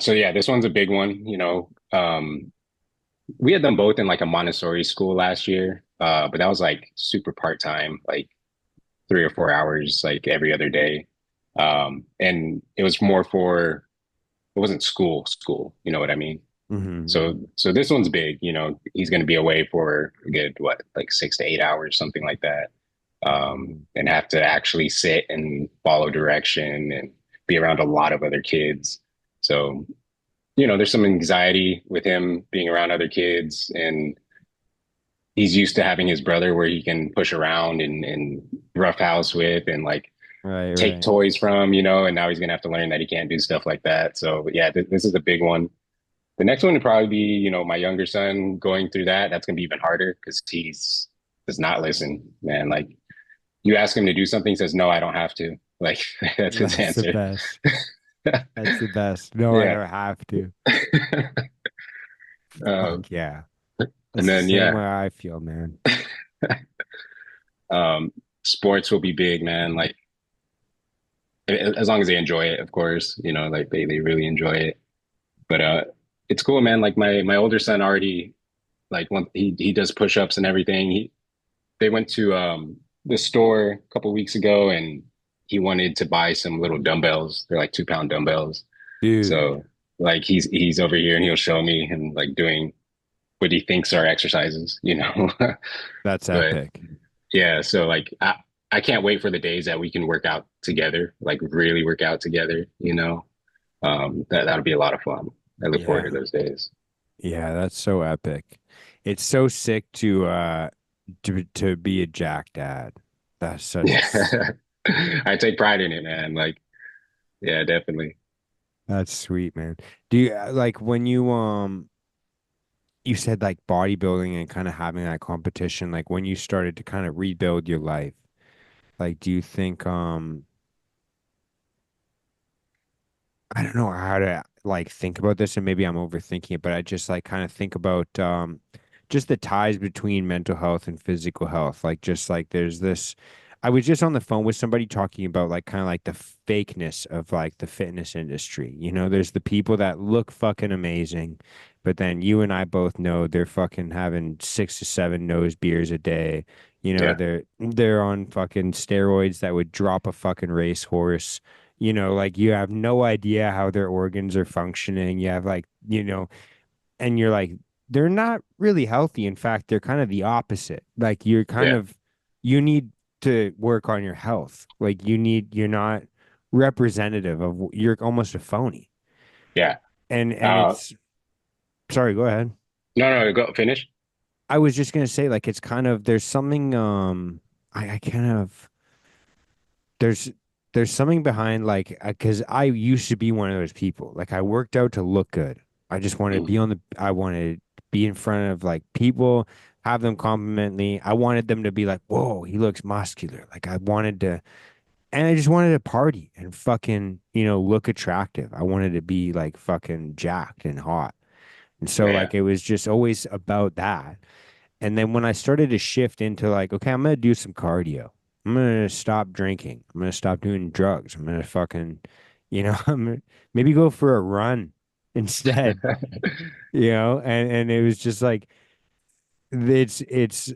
So yeah, this one's a big one. We had them both in like a Montessori school last year, but that was like super part-time, like 3 or 4 hours, like every other day. And it was more for it wasn't school, you know what I mean? Hmm. So this one's big, he's going to be away for a good, what, like 6 to 8 hours, something like that. And have to actually sit and follow direction and be around a lot of other kids. So, there's some anxiety with him being around other kids, and he's used to having his brother where he can push around and roughhouse with and like Right, take right. toys from, and now he's gonna have to learn that he can't do stuff like that. So yeah, this is a big one. The next one would probably be, my younger son going through that. That's gonna be even harder because he's does not listen, man. Like you ask him to do something, he says, no, I don't have to. Like that's his That's the answer. best. That's the best. No, I Yeah. don't have to. um, Fuck yeah. and That's the then same yeah, way I feel, man. um, sports will be big, man. Like as long as they enjoy it, of course, like they really enjoy it. But it's cool, man. Like my older son already like when he does push-ups and everything. They went to the store a couple weeks ago and he wanted to buy some little dumbbells. They're like 2 pound dumbbells. Dude, So like he's over here and he'll show me and like doing what he thinks are exercises. that's But epic. yeah, so like I can't wait for the days that we can work out together, like really work out together. That'll be a lot of fun. I look forward to Yeah. those days. Yeah, that's so epic. It's so sick to be a jack dad. That's such a Yeah. I take pride in it, man. Like, yeah, definitely. that's sweet, man. Do you like when you said like bodybuilding and kind of having that competition, like when you started to kind of rebuild your life, like do you think I don't know how to like think about this, and maybe I'm overthinking it, but I just like kind of think about just the ties between mental health and physical health. Like just like there's this I was just on the phone with somebody talking about like kind of like the fakeness of like the fitness industry. You know, there's the people that look fucking amazing, but then you and I both know they're fucking having 6 to 7 nose beers a day. You know, Yeah, they're on fucking steroids that would drop a fucking racehorse. You know, like you have no idea how their organs are functioning. You have like, and you're like, they're not really healthy. In fact, they're kind of the opposite. Like yeah, you need to work on your health. Like you're not representative of, you're almost a phony. yeah. And Uh, it's, sorry, go ahead. no, no, go finish. I was just gonna say, like, it's kind of, there's something, I kind of, there's there's something behind like because I used to be one of those people. Like I worked out to look good. I just wanted to Mm, be on the I wanted to be in front of like people, have them compliment me. I wanted them to be like, "Whoa, he looks muscular." Like I wanted to and I just wanted to party and fucking, look attractive. I wanted to be like fucking jacked and hot. And so yeah, like it was just always about that. And then when I started to shift into like, okay, I'm gonna do some cardio. I'm gonna stop drinking. I'm gonna stop doing drugs. I'm gonna fucking, maybe go for a run instead, and it was just like it's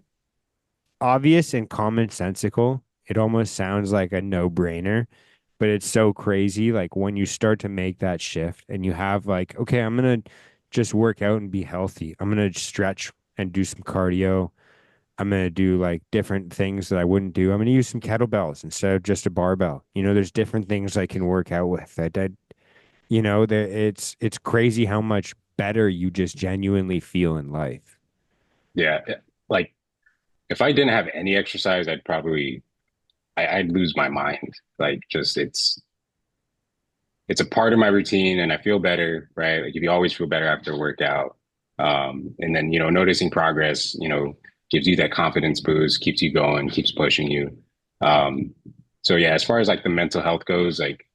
obvious and commonsensical. It almost sounds like a no-brainer, but it's so crazy. Like when you start to make that shift and you have like, okay, I'm gonna just work out and be healthy. I'm gonna stretch and do some cardio. I'm gonna do like different things that I wouldn't do. I'm gonna use some kettlebells instead of just a barbell. There's different things I can work out with. That it's crazy how much better you just genuinely feel in life. yeah. Like if I didn't have any exercise, I'd lose my mind. Like just it's a part of my routine and I feel better, right? Like if you always feel better after a workout. And then, noticing progress, gives you that confidence boost, keeps you going, keeps pushing you. Um, so yeah, as far as like the mental health goes, like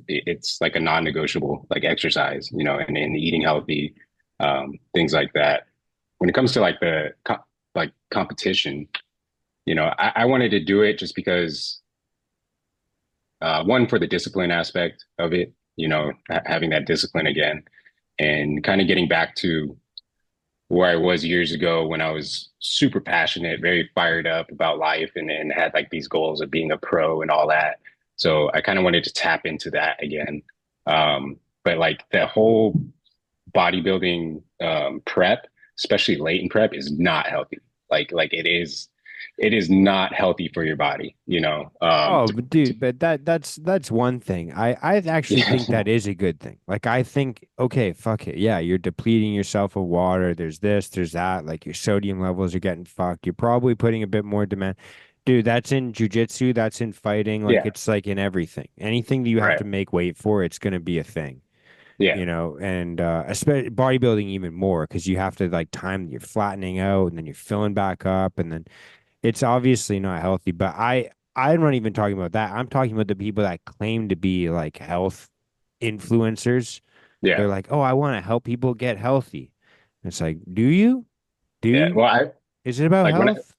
it's like a non-negotiable like exercise, and eating healthy, things like that. When it comes to like like competition, I wanted to do it just because one for the discipline aspect of it, having that discipline again and kind of getting back to where I was years ago when I was super passionate, very fired up about life and had like these goals of being a pro and all that. So I kind of wanted to tap into that again. But like the whole bodybuilding prep, especially late in prep, is not healthy. Like it is not healthy for your body, Oh, but dude, but that's one thing. I actually Yeah, think that is a good thing. Like I think, okay, fuck it. Yeah, you're depleting yourself of water. There's this, there's that. Like your sodium levels are getting fucked. You're probably putting a bit more demand. Dude, that's in jujitsu, that's in fighting, like yeah, it's like in everything. Anything that you have right. to make weight for, it's gonna be a thing. Yeah, And especially bodybuilding even more because you have to like time you're flattening out and then you're filling back up and then it's obviously not healthy, but I'm not even talking about that. I'm talking about the people that claim to be like health influencers. yeah, They're like, "Oh, I want to help people get healthy." It's like, "Do you? Do yeah. you? Well, I Is it about like health?"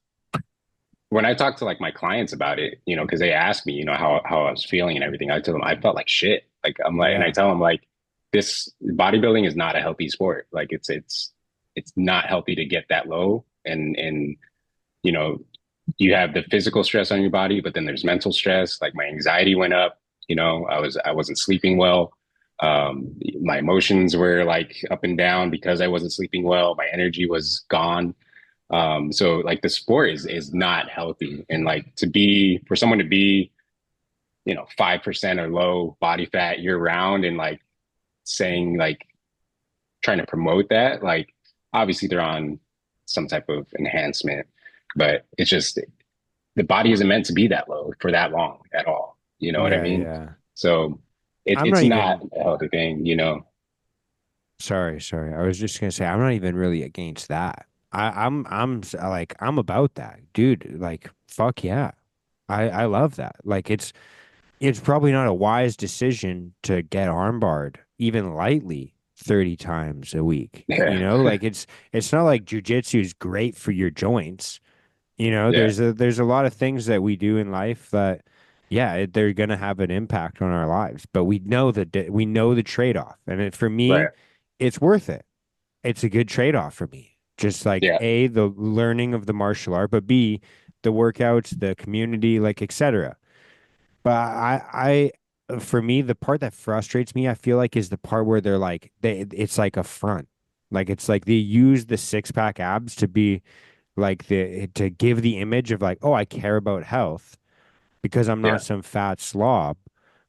when I talk to like my clients about it, because they ask me, how I was feeling and everything, I tell them I felt like shit. Like I'm like, and I Yeah. tell them like this bodybuilding is not a healthy sport. Like it's not healthy to get that low, and you know you have the physical stress on your body, but then there's mental stress. Like my anxiety went up. I wasn't sleeping well. My emotions were like up and down because I wasn't sleeping well. My energy was gone. So like the sport is not healthy, and like for someone to be 5% or low body fat year round, and like saying like trying to promote that, like obviously they're on some type of enhancement, but it's just the body isn't meant to be that low for that long at all. You know what I Yeah, mean? yeah. So I'm it's not not even a healthy thing. Sorry. I was just gonna say I'm not even really against that. Like I'm about that, dude. Like fuck yeah, I love that. Like it's probably not a wise decision to get armbarred even lightly 30 times a week. You Yeah, know, like it's not like jujitsu is great for your joints. You know, yeah, there's a lot of things that we do in life that, yeah, they're gonna have an impact on our lives, but we know the trade-off, and for me, right, it's worth it. It's a good trade-off for me. Just like yeah, A, the learning of the martial art, but B, the workouts, the community, like etc. But for me, the part that frustrates me, I feel like, is the part where it's like a front. Like it's like they use the six pack abs to be like to give the image of like, oh, I care about health because I'm not yeah, some fat slob.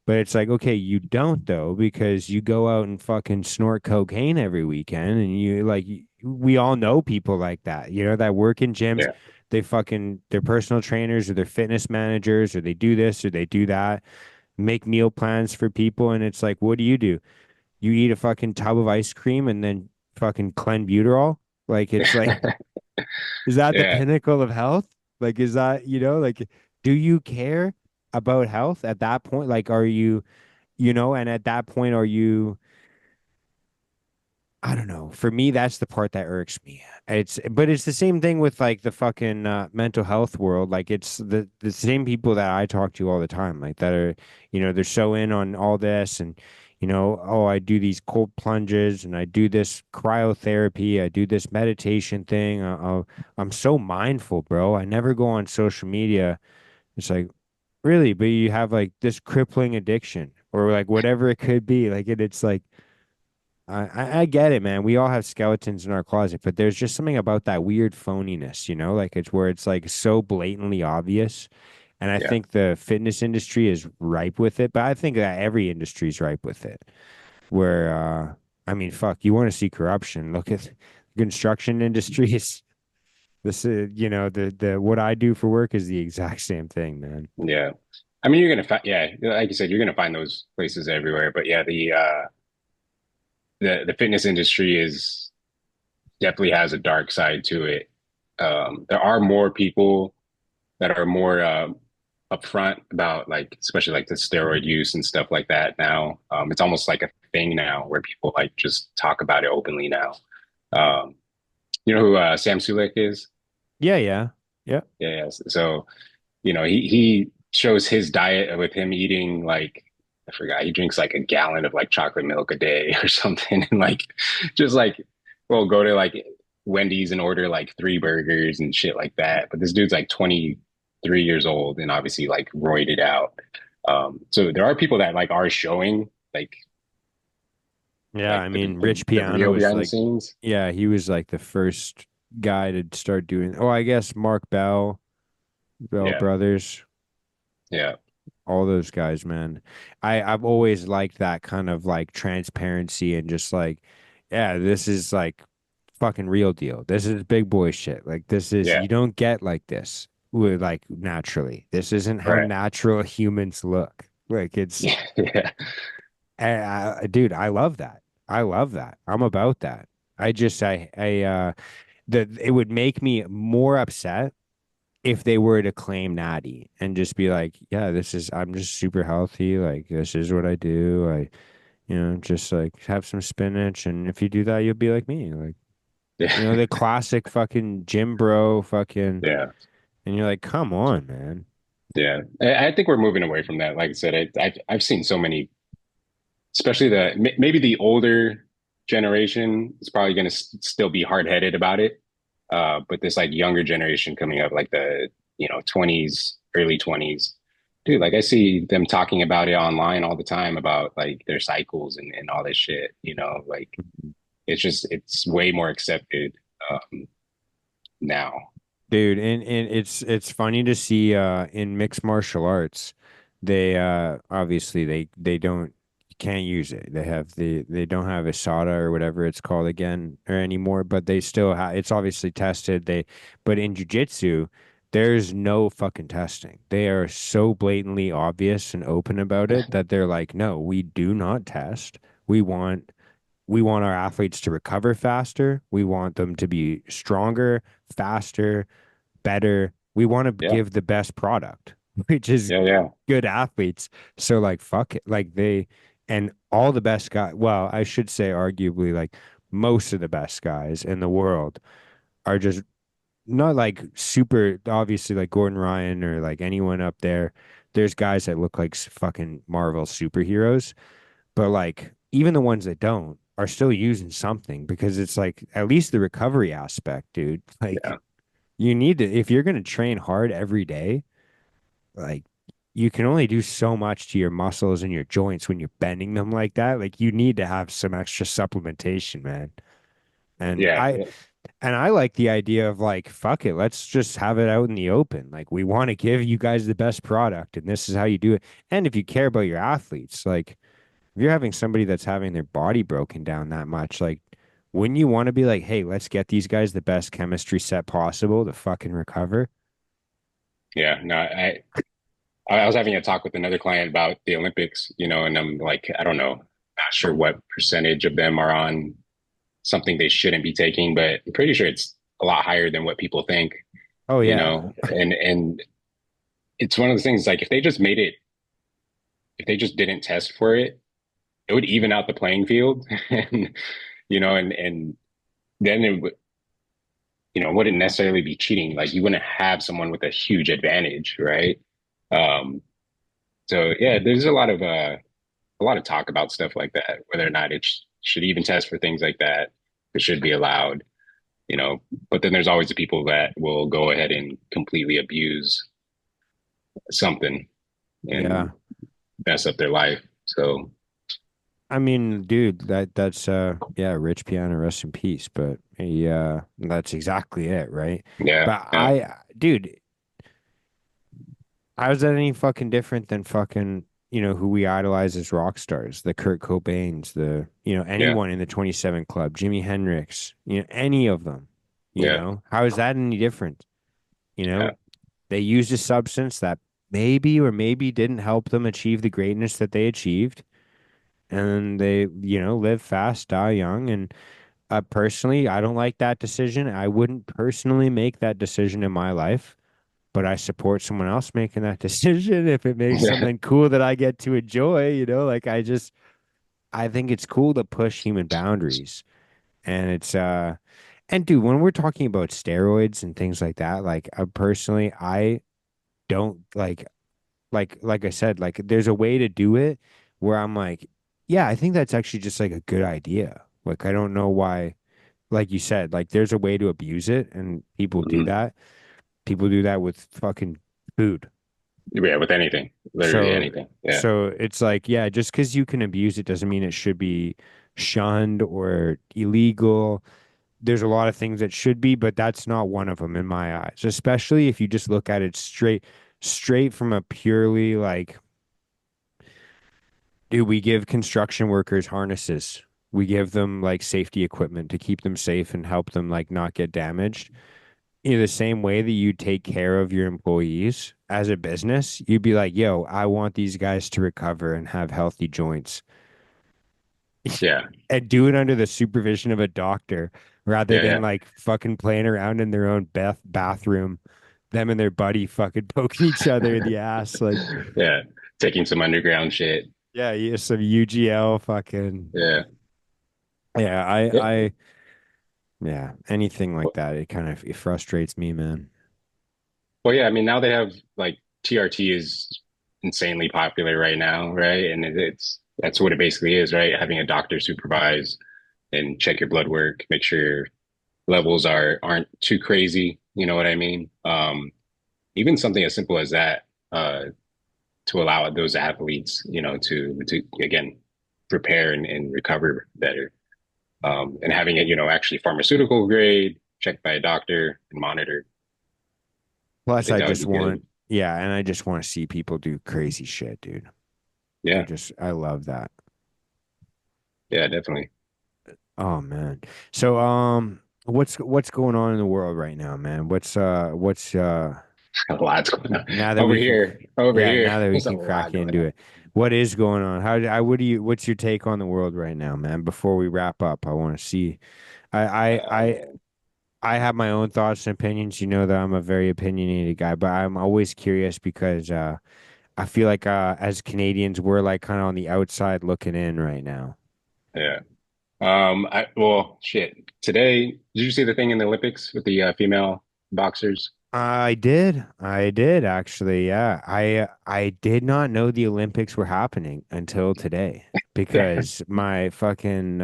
But it's like, okay, you don't though, because you go out and fucking snort cocaine every weekend and we all know people like that, that work in gyms. yeah, They're personal trainers or they're fitness managers or they do this or they do that, make meal plans for people. And it's like, what do? You eat a fucking tub of ice cream and then fucking clenbuterol? Like, it's like, is that the yeah. pinnacle of health? Like, is that, like, do you care about health at that point? Like, are you, and at that point, are you, I don't know. For me, that's the part that irks me. But it's the same thing with like the fucking mental health world. Like, it's the same people that I talk to all the time, like that are, they're so in on all this and, oh, I do these cold plunges and I do this cryotherapy, I do this meditation thing. I'm so mindful, bro. I never go on social media. It's like, really, but you have like this crippling addiction or like whatever it could be. Like, it's like, I get it, man. We all have skeletons in our closet, but there's just something about that weird phoniness, like it's where it's like so blatantly obvious. And I Yeah. think the fitness industry is ripe with it, but I think that every industry is ripe with it. Where, I mean, fuck, you want to see corruption? Look at the construction industry. Is this, the what I do for work is the exact same thing, man. Yeah. I mean, you're gonna find, yeah, like you said, you're gonna find those places everywhere. But yeah, the fitness industry is definitely has a dark side to it. There are more people that are more upfront about like, especially like the steroid use and stuff like that now. It's almost like a thing now where people like just talk about it openly now. Um, you know who Sam Sulek is? Yeah, yeah, yeah. Yeah, yeah. So he shows his diet with him eating like I forgot, he drinks like a gallon of like chocolate milk a day or something, and like just like well, go to like Wendy's and order like three burgers and shit like that. But this dude's like 23 years old and obviously like roided out. So there are people that like are showing Yeah, like I the mean, the, Rich the Piano real was behind the like, scenes. yeah, he was like the first guy to start doing. Oh, I guess Mark Bell, Bell Yeah, Brothers, yeah, all those guys, man. I've always liked that kind of like transparency and just like, yeah, this is like fucking real deal. This is big boy shit. Like this is yeah, you don't get like this with like naturally. This isn't how right. natural humans look. Like it's, Yeah, yeah, dude, I love that. I love that. I'm about that. That it would make me more upset if they were to claim natty and just be like, yeah, I'm just super healthy. Like, this is what I do. Just like have some spinach. And if you do that, you'll be like me. Like, yeah, the classic fucking gym bro fucking, yeah. and you're like, come on, man. Yeah, I think we're moving away from that. Like I said, I've seen so many, especially maybe the older generation is probably going to still be hard headed about it. But this like younger generation coming up, like the 20s, early 20s, dude, like I see them talking about it online all the time about like their cycles and all this shit. Like it's way more accepted now. Dude, and it's funny to see in mixed martial arts, they obviously they don't can't use it. They don't have ASADA or whatever it's called again or anymore, but they still have it's obviously tested. But in jiu-jitsu, there's no fucking testing. They are so blatantly obvious and open about it that they're like, no, we do not test. We want we want our athletes to recover faster. We want them to be stronger, faster, better. We want to Yeah. give the best product, which is Yeah. Yeah. good athletes. So like fuck it. Like they and all the best guys, well, I should say arguably like most of the best guys in the world are just not like super obviously like Gordon Ryan or like anyone up there. There's guys that look like fucking Marvel superheroes, but like even the ones that don't are still using something because it's like at least the recovery aspect, dude. Like Yeah. you need to if you're going to train hard every day, like you can only do so much to your muscles and your joints when you're bending them like that. Like you need to have some extra supplementation, man. And Yeah. I Yeah. and I like the idea of like, fuck it, let's just have it out in the open. Like we want to give you guys the best product and this is how you do it. And if you care about your athletes, like if you're having somebody that's having their body broken down that much, like wouldn't you want to be like, hey, let's get these guys the best chemistry set possible to fucking recover? Yeah. No, I was having a talk with another client about the Olympics, and I'm like, I don't know, not sure what percentage of them are on something they shouldn't be taking, but I'm pretty sure it's a lot higher than what people think, Oh yeah. and it's one of those things like if they just didn't test for it, it would even out the playing field, and and then it would, wouldn't necessarily be cheating. Like you wouldn't have someone with a huge advantage, right? Um, so yeah, there's a lot of talk about stuff like that, whether or not it should even test for things like that. It should be allowed, you know. But then there's always the people that will go ahead and completely abuse something and Yeah. mess up their life. So I mean, dude, that's yeah, Rich Piana, rest in peace. But yeah, that's exactly it, right? yeah, But yeah, dude, how is that any fucking different than fucking, who we idolize as rock stars, the Kurt Cobains, the, yeah, anyone in the 27 Club, Jimi Hendrix, any of them, yeah, how is that any different? You yeah, know, they used a substance that maybe or maybe didn't help them achieve the greatness that they achieved. And they, live fast, die young. And personally, I don't like that decision. I wouldn't personally make that decision in my life, but I support someone else making that decision if it makes yeah, something cool that I get to enjoy, like I think it's cool to push human boundaries. And and dude, when we're talking about steroids and things like that, like personally, I don't like I said, like there's a way to do it where I'm like, yeah, I think that's actually just like a good idea. Like I don't know why, like you said, like there's a way to abuse it and people do mhm. that. People do that with fucking food. Yeah, with anything, literally So anything. Yeah, so it's like, yeah, just because you can abuse it doesn't mean it should be shunned or illegal. There's a lot of things that should be, but that's not one of them in my eyes, especially if you just look at it straight from a purely like, do we give construction workers harnesses? We give them like safety equipment to keep them safe and help them like not get damaged. In the same way that you take care of your employees as a business, you'd be like, yo, I want these guys to recover and have healthy joints yeah, and do it under the supervision of a doctor rather yeah, than yeah, like fucking playing around in their own bathroom, them and their buddy fucking poking each other in the ass. Like, yeah. Taking some underground shit. yeah, yeah, some UGL fucking, Yeah. yeah, Yeah. yeah, anything like that. It frustrates me, man. Well, yeah, I mean, now they have like TRT is insanely popular right now, right? And that's what it basically is, right? Having a doctor supervise and check your blood work, make sure your levels aren't too crazy. You know what I mean? Even something as simple as that, to allow those athletes, to again prepare and recover better. And having it, actually pharmaceutical grade, checked by a doctor and monitored. I Plus, think I that would just be good. want, yeah, and I just want to see people do crazy shit, dude. Yeah, I love that. yeah, definitely. Oh man. So, what's going on in the world right now, man? What's A lot's going on now that over we can, here. Over yeah, here, now that we there's a can crack lot going into on. it. What is going on? What do you, what's your take on the world right now, man? Before we wrap up, I want to see. I, I, I, Man. I have my own thoughts and opinions. You know that I'm a very opinionated guy, but I'm always curious because I feel like as Canadians, we're like kind of on the outside looking in right now. Yeah. Well, shit. Today, did you see the thing in the Olympics with the female boxers? I did actually. Yeah, I did not know the Olympics were happening until today Yeah. because my fucking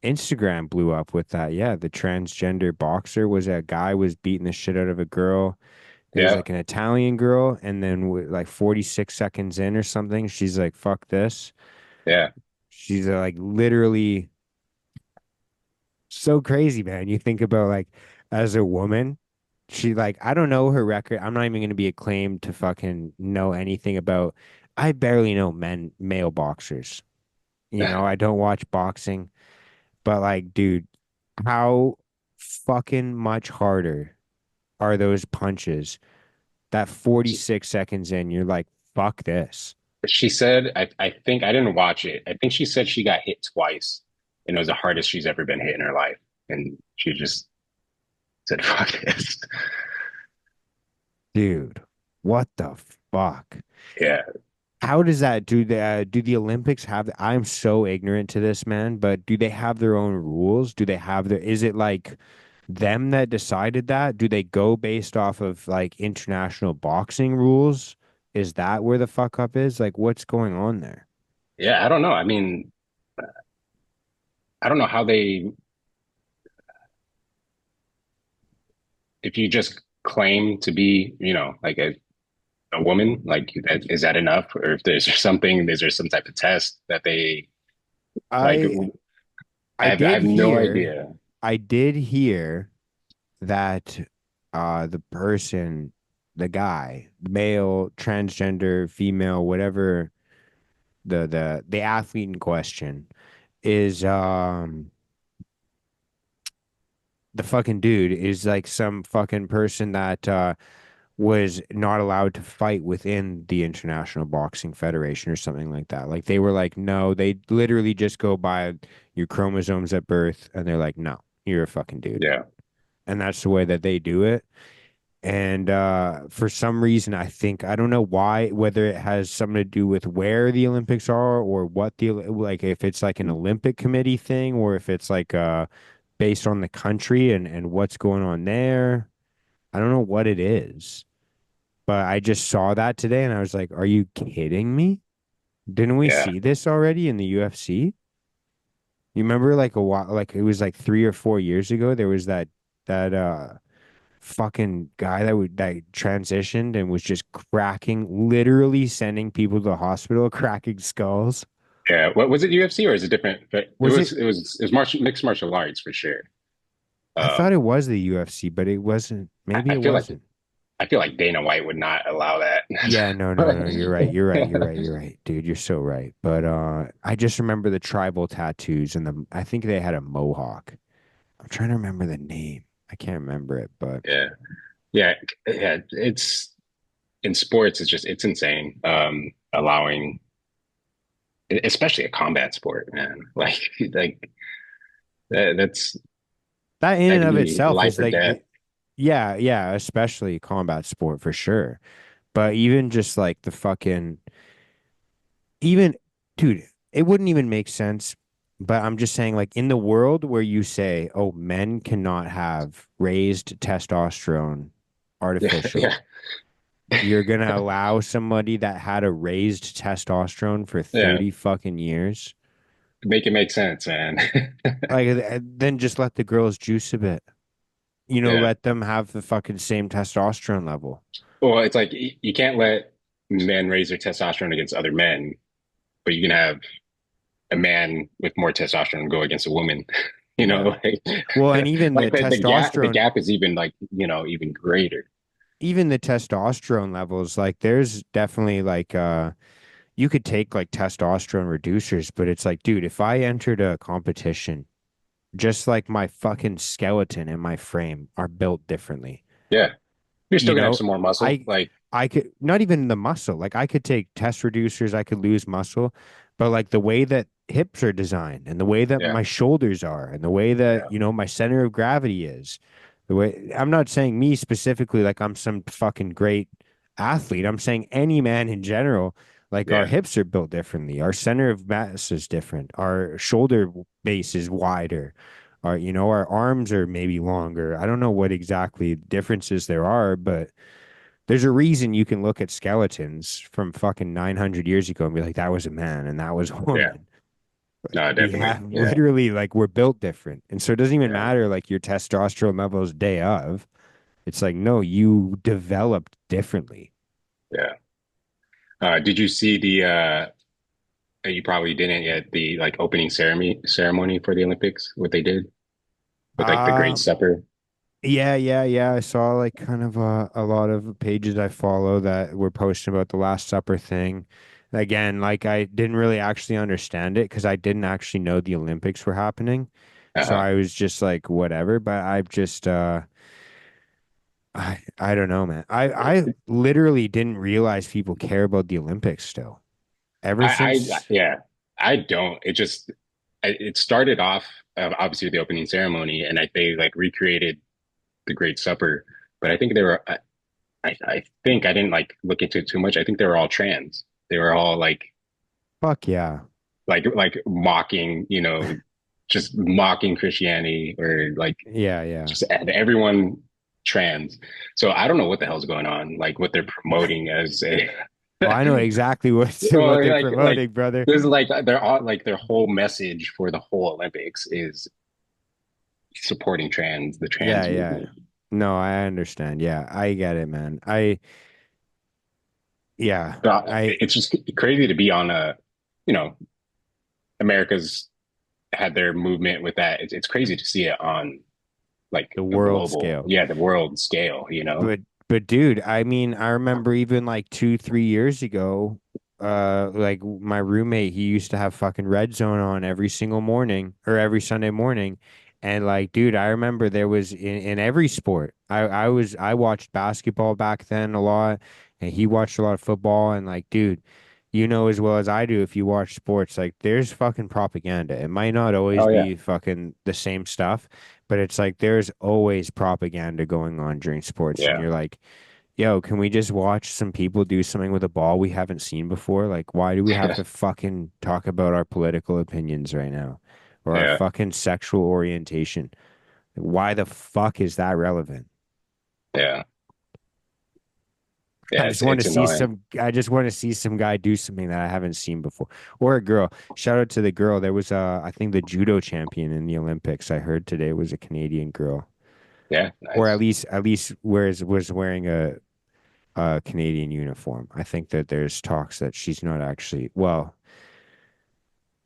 Instagram blew up with that. Yeah, the transgender boxer was a guy was beating the shit out of a girl. It was Yeah. like an Italian girl, and then like 46 seconds in or something, she's like, "Fuck this." Yeah. She's like literally so crazy, man. You think about like as a woman, she like I don't know her record. I'm not even gonna be acclaimed to fucking know anything about. I barely know male boxers. You know, I don't watch boxing, but like, dude, how fucking much harder are those punches? That She, 46 seconds in, you're like, fuck this. she said, I think I didn't watch it. I think she said she got hit twice and it was the hardest she's ever been hit in her life. And she just said, fuck this. Dude, what the fuck? Yeah. How does that do the Olympics have I'm so ignorant to this, man, but do they have their own rules? Do they have their is it like them that decided that? Do they go based off of like international boxing rules? Is that where the fuck up is? Like what's going on there? Yeah. I don't know. I mean, I don't know how they, if you just claim to be, like a woman, like that, is that enough? Or if there's something, is there some type of test that they like? I I I I did have no hear idea. I did hear that the person, the guy, male, transgender, female, whatever the athlete in question is the fucking dude is like some fucking person that was not allowed to fight within the International Boxing Federation or something like that. Like they were like, no, they literally just go by your chromosomes at birth and they're like, no, you're a fucking dude. Yeah. And that's the way that they do it. And for some reason, I think I don't know why, whether it has something to do with where the Olympics are or what the like if it's like an Olympic committee thing or if it's like based on the country and what's going on there. I don't know what it is, but I just saw that today and I was like, "Are you kidding me? Didn't we Yeah. see this already in the UFC? You remember like a while, like it was like 3 or 4 years ago. There was that fucking guy that transitioned and was just cracking, literally sending people to the hospital, cracking skulls. Yeah. What was it, UFC or is it different? But it Was was it? it was it was mixed martial arts for sure. I thought Um, it was the UFC, but it wasn't. I, Maybe I it feel like wasn't. I feel like Dana White would not allow that. Yeah, no, no, no. You're right. You're right. You're right. You're right, dude. You're so right. But I just remember the tribal tattoos and the. I think they had a mohawk. I'm trying to remember the name. I can't remember it, but Yeah. Yeah. Yeah. It's in sports, it's insane. Allowing especially a combat sport, man. Like that's that in that and could of be itself life is or like, death. yeah, yeah, especially combat sport for sure. But even just like the fucking even dude, it wouldn't even make sense. But I'm just saying, like in the world where you say, "Oh, men cannot have raised testosterone Yeah, artificial," yeah, you're gonna allow somebody that had a raised testosterone for yeah. 30 fucking years, Make it make sense, man. like then just let the girls juice a bit. You know, Yeah. let them have the fucking same testosterone level. Well, it's like you can't let men raise their testosterone against other men, but you can have a man with more testosterone go against a woman. You know, Yeah. Well, and even the like the testosterone, gap is even like, even greater. even the testosterone levels, like there's definitely like you could take like testosterone reducers, but it's like, dude, if I entered a competition, just like my fucking skeleton and my frame are built differently. Yeah. You're You still gonna have know, some more muscle. I Like, I could not even the muscle. Like I could take test reducers, I could lose muscle, but like the way that hips are designed and the way that Yeah, my shoulders are and the way that, yeah, you know, my center of gravity is, the way I'm not saying me specifically like I'm some fucking great athlete. I'm saying any man in general, like our yeah, hips are built differently. Our center of mass is different. Our shoulder base is wider. Our, you know, our arms are maybe longer. I don't know what exactly differences there are, but there's a reason you can look at skeletons from fucking 900 years ago and be like, that was a man and that was a yeah. woman. No, We definitely. have Yeah, literally like we're built different. And so it doesn't even yeah, matter like your testosterone levels day of. It's like, no, you developed differently. yeah. Did you see the you probably didn't yet, the like opening ceremony for the Olympics, what they did with like the Great Um, Supper? yeah. I saw like kind of a lot of pages I follow that were posting about the Last Supper thing. Again, like I didn't really actually understand it because I didn't actually know the Olympics were happening. So Uh-huh. I was just like, whatever. But I've just I don't know, man. I literally didn't realize people care about the Olympics still. Ever since Yeah, I don't. It just it started off obviously with the opening ceremony, and they like recreated the Great Supper, but I think they were. I think I didn't like look into it too much. I think they were all trans. They were all fuck yeah. like mocking, just mocking Christianity or like Yeah. just had everyone trans. So I don't know what the hell's going on, like what they're promoting as a Oh, I know exactly what well, they're like promoting, brother. this is like they're all like their whole message for the whole Olympics is supporting the trans Yeah. movement. No, I understand. Yeah, I get it, man. Yeah, I, It's just crazy to be on you know, America's had their movement with that. It's crazy to see it on like the a world global, scale. yeah, the world scale. But dude, I mean, I remember even like 2, 3 years ago, like my roommate, he used to have fucking Red Zone on every single morning or every Sunday morning. And like, dude, I remember there was in every sport. I watched basketball back then a lot, and he watched a lot of football. And like, dude, you know as well as I do, if you watch sports, like there's fucking propaganda. It might not always Oh yeah, be fucking the same stuff, but it's like there's always propaganda going on during sports, and yeah, you're like, yo, can we just watch some people do something with a ball we haven't seen before? Like, why do we have to fucking talk about our political opinions right now or our yeah, fucking sexual orientation? Why the fuck is that relevant? yeah, I yeah. just want to It's see annoying. some I just want to see some guy do something that I haven't seen before. Or a girl. Shout out to the girl. There was I think the judo champion in the Olympics I heard today was a Canadian girl. Yeah, Or nice. at least wears was wearing a Canadian uniform. I think that there's talks that she's not actually, well,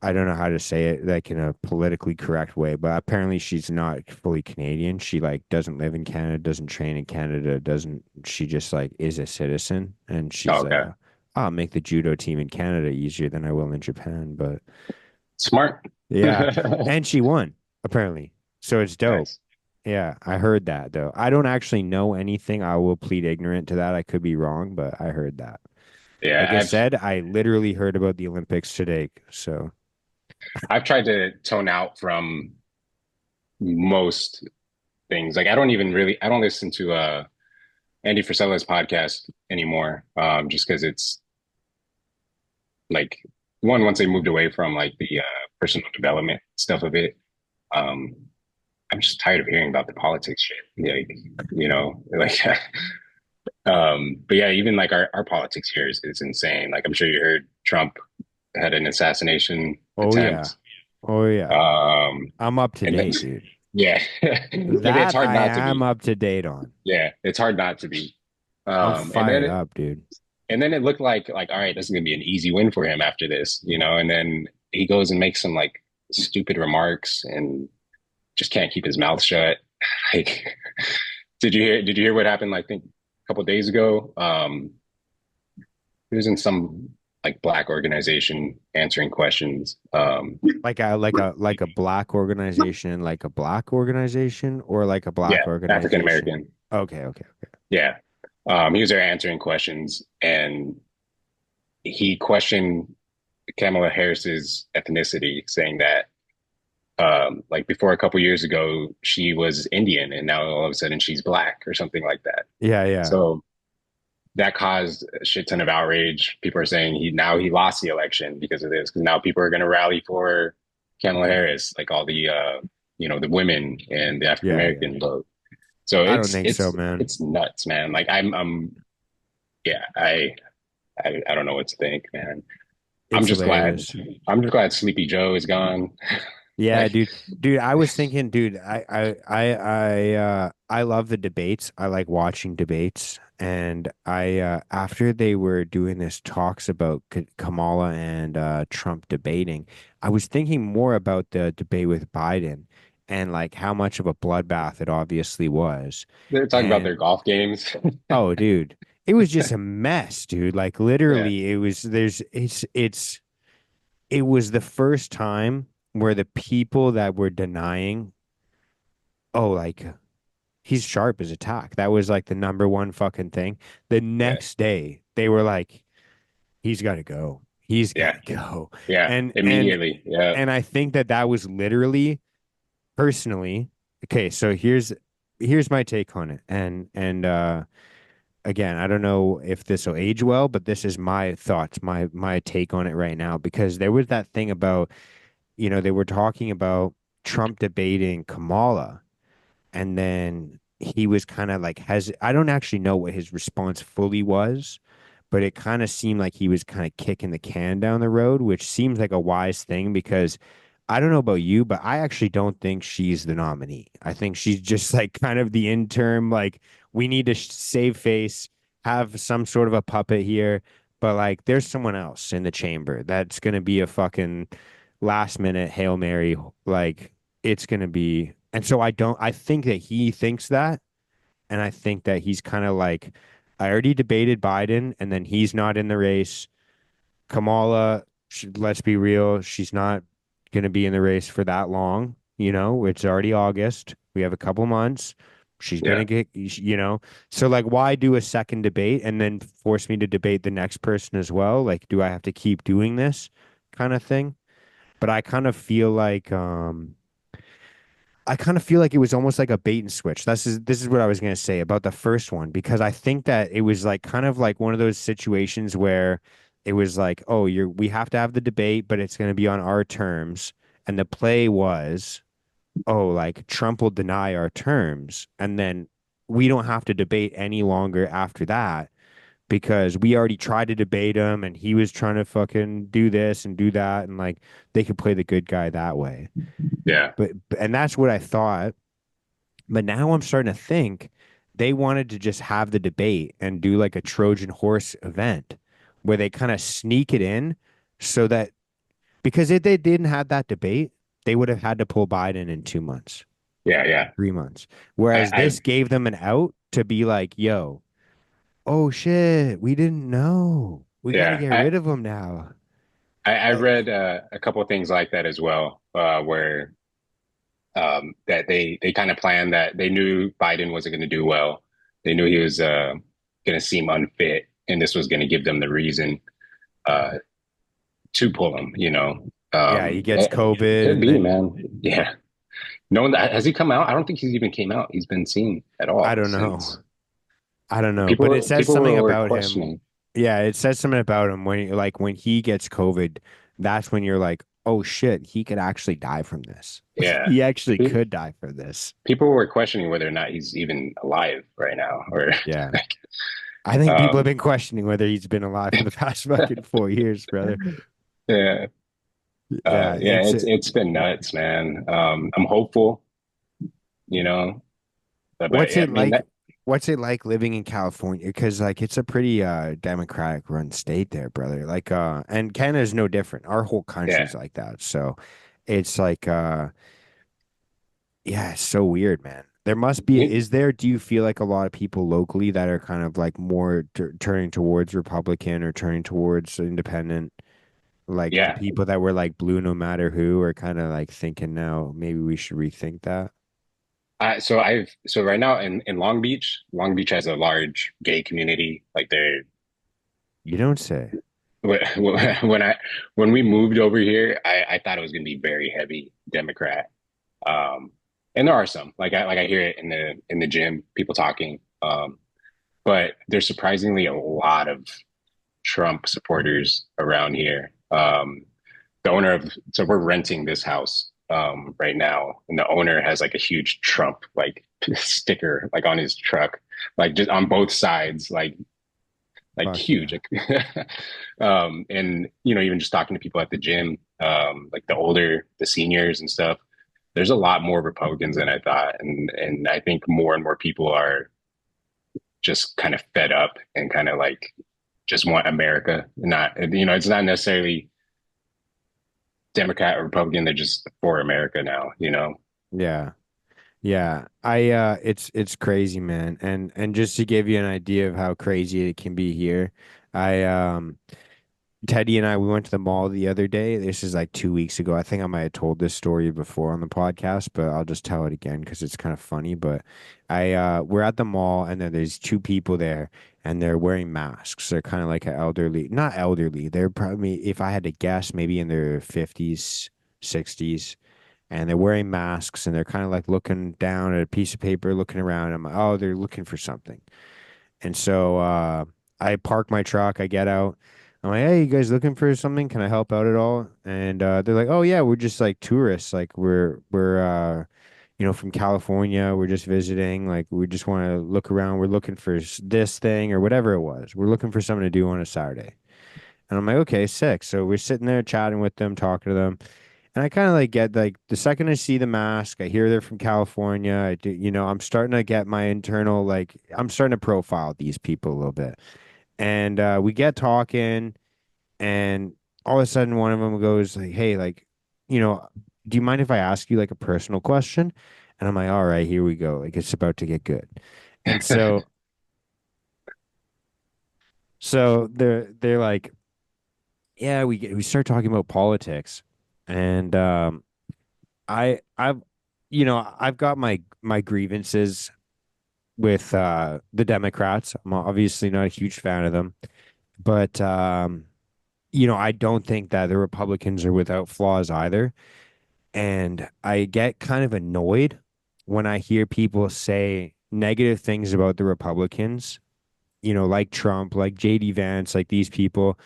I don't know how to say it like in a politically correct way, but apparently she's not fully Canadian. She like doesn't live in Canada, doesn't train in Canada, doesn't she just like is a citizen and Oh, she's okay, I'll make the judo team in Canada easier than I will in Japan, but smart. yeah. And she won, apparently. So it's dope. Nice. Yeah, I heard that though. I don't actually know anything. I will plead ignorant to that. I could be wrong, but I heard that. Yeah, Like I said, I literally heard about the Olympics today. So, I've tried to tone out from most things. Like I don't listen to Andy Frisella's podcast anymore. Just because it's like once they moved away from like the personal development stuff of it. Um, I'm just tired of hearing about the politics shit. Like, like but yeah, even like our politics here is insane. Like I'm sure you heard Trump had an assassination oh yeah. attempt. Oh yeah. Um, I'm up to and then date, dude. yeah, it's That hard I not to am be. up to date on. Yeah, it's hard not to be. I'm Um, and then fired it, up, dude. and then it looked like all right, this is gonna be an easy win for him after this. And then he goes and makes some like stupid remarks and just can't keep his mouth shut. Like, did you hear what happened? Like, I think a couple of days ago. He was in some like black organization answering questions. Like a black organization, like a black organization, or like a black Yeah, African organization. American. Okay. Yeah. He was there answering questions, and he questioned Kamala Harris's ethnicity, saying that like before a couple years ago she was Indian, and now all of a sudden she's black or something like that. Yeah, yeah, So that caused a shit ton of outrage. People are saying he lost the election because of this, because now people are going to rally for Kamala Harris, like all the the women and the African yeah, yeah. American vote. So I don't it's think so, it's man. it's nuts, man. Like I'm yeah, I don't know what to think, man. I'm It's just glad hilarious. I'm just glad Sleepy Joe is gone. Yeah, Like, dude, I was thinking, dude, I love the debates. I like watching debates. And after they were doing this talks about Kamala and Trump debating, I was thinking more about the debate with Biden and like how much of a bloodbath it obviously was. they're talking about And their golf games. oh, dude, it was just a mess, dude. Like Yeah, literally, it was the first time where the people that were denying, oh, like he's sharp as a tack. That was like the number one fucking thing. The yeah, next day, they were like, he's got to go. He's got yeah, to go. yeah. And and Immediately. Yeah, and I think that that was literally personally okay. So here's my take on it. And again, I don't know if this will age well, but this is my thoughts, my take on it right now because there was that thing about they were talking about Trump debating Kamala, and then he was kind of like, has I don't actually know what his response fully was, but it kind of seemed like he was kind of kicking the can down the road, which seems like a wise thing because I don't know about you, but I actually don't think she's the nominee. I think she's just like kind of the interim, like, we need to save face, have some sort of a puppet here, but like, there's someone else in the chamber that's going to be a fucking last minute Hail Mary. Like, it's going to be, and so I think that he thinks that. And I think that he's kind of like, I already debated Biden, and then he's not in the race. Kamala, let's be real, she's not going to be in the race for that long. It's already August. We have a couple months. She's going yeah, to get. So like, why do a second debate and then force me to debate the next person as well? Like, do I have to keep doing this kind of thing? But I kind of feel like it was almost like a bait and switch. This is what I was gonna say about the first one because I think that it was like kind of like one of those situations where it was like, oh, we have to have the debate, but it's gonna be on our terms. And the play was, oh, like Trump will deny our terms, and then we don't have to debate any longer after that because we already tried to debate him and he was trying to fucking do this and do that, and like they could play the good guy that way. yeah, And that's what I thought. But now I'm starting to think they wanted to just have the debate and do like a Trojan horse event where they kind of sneak it in so that because if they didn't have that debate, they would have had to pull Biden in 2 months, yeah, yeah. 3 months. I, Whereas I this gave them an out to be like, yo, oh shit, we didn't know. We got to yeah, get rid of him now. I Like, read a couple of things like that as well, where that they kind of planned that they knew Biden wasn't going to do well. They knew he was going to seem unfit, and this was going to give them the reason uh, to pull him. yeah, he gets It COVID could and be, then man. Yeah. No one has he come out? I don't think he's even came out. He's been seen at I all don't know. since. I don't know, but it People says people something were about him. questioning. Yeah, it says something about him when he gets COVID, that's when you're like, oh shit, he could actually die from this. Yeah. He actually Pe- could die from this. People were questioning whether or not he's even alive right now, or Yeah. like, I think people have um, been questioning whether he's been alive for the past fucking 4 years, brother. yeah. Yeah, Yeah, it's been nuts, man. I'm hopeful, you know, but what's I it mean like? that, What's it like living in California? Because like it's a pretty democratic run state there, brother. Like and Canada's no different. Our whole yeah, country's like that. So it's like yeah, it's so weird, man. There must be, you, is there, do you feel like a lot of people locally that are kind of like more turning towards Republican or turning towards independent? Like the yeah, people that were like blue no matter who are kind of like thinking now maybe we should rethink that. So right now in Long Beach, Long Beach has a large gay community. Like they're You don't say. when when I when we moved over here, I thought it was gonna be very heavy Democrat. Um, and there are some like I hear it in the gym, people talking. But there's surprisingly a lot of Trump supporters around here. The owner of so we're renting this house right now, and the owner has like a huge Trump like sticker like on his truck, like just on both sides, like Fuck huge. yeah. And even just talking to people at the gym, like the seniors and stuff, there's a lot more Republicans than I thought, and I think more and more people are just kind of fed up and kind of like just want America. Not, it's not necessarily Democrat or Republican. They're just for America now. Yeah. Yeah. It's crazy, man. And just to give you an idea of how crazy it can be here, I Teddy and I, we went to the mall the other day. This is like 2 weeks ago. I think I might have told this story before on the podcast, but I'll just tell it again because it's kind of funny. But we're at the mall and then there's two people there and they're wearing masks. They're kind of like an elderly, not elderly. They're probably, if I had to guess, maybe in their 50s, 60s. And they're wearing masks and they're kind of like looking down at a piece of paper, looking around. I'm like, oh, they're looking for something. And so I park my truck, I get out. I'm like, hey, you guys looking for something? Can I help out at all? And they're like, oh yeah, we're just like tourists. Like we're from California. We're just visiting. Like we just want to look around. We're looking for this thing or whatever it was. We're looking for something to do on a Saturday. And I'm like, okay, sick. So we're sitting there chatting with them, talking to them. And I kind of like get like the second I see the mask, I hear they're from California. I do, I'm starting to get my internal like I'm starting to profile these people a little bit. And we get talking, and all of a sudden one of them goes like, "Hey, like, you know, do you mind if I ask you like a personal question?" And I'm like, "All right, here we go. Like it's about to get good." And so they're like, "Yeah, we start talking about politics." And I've I've got my grievances with the Democrats. I'm obviously not a huge fan of them, but I don't think that the Republicans are without flaws either. And I get kind of annoyed when I hear people say negative things about the Republicans, like Trump, like JD Vance, like these people,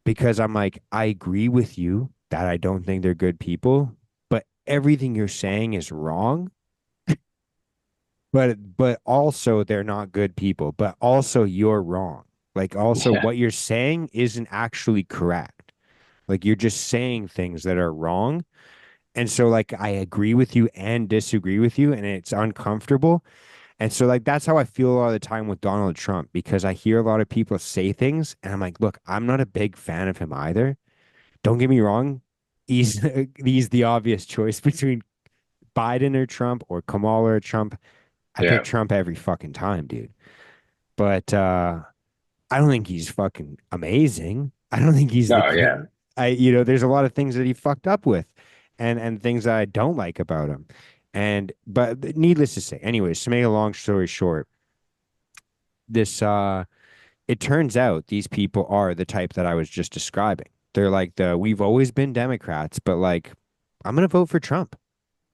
because I'm like, I agree with you that I don't think they're good people, but everything you're saying is wrong. But also they're not good people, but also you're wrong. Like also Yeah, what you're saying isn't actually correct. Like you're just saying things that are wrong. And so like I agree with you and disagree with you and it's uncomfortable. And so like that's how I feel a lot of the time with Donald Trump because I hear a lot of people say things and I'm like, look, I'm not a big fan of him either. Don't get me wrong. He's he's the obvious choice between Biden or Trump or Kamala or Trump. I pick yeah. Trump every fucking time, dude. But I don't think he's fucking amazing. I don't think he's the No, great. yeah, There's a lot of things that he fucked up with, and things that I don't like about him. And but needless to say, anyways, to make a long story short, this it turns out these people are the type that I was just describing. They're like we've always been Democrats, but like I'm gonna vote for Trump.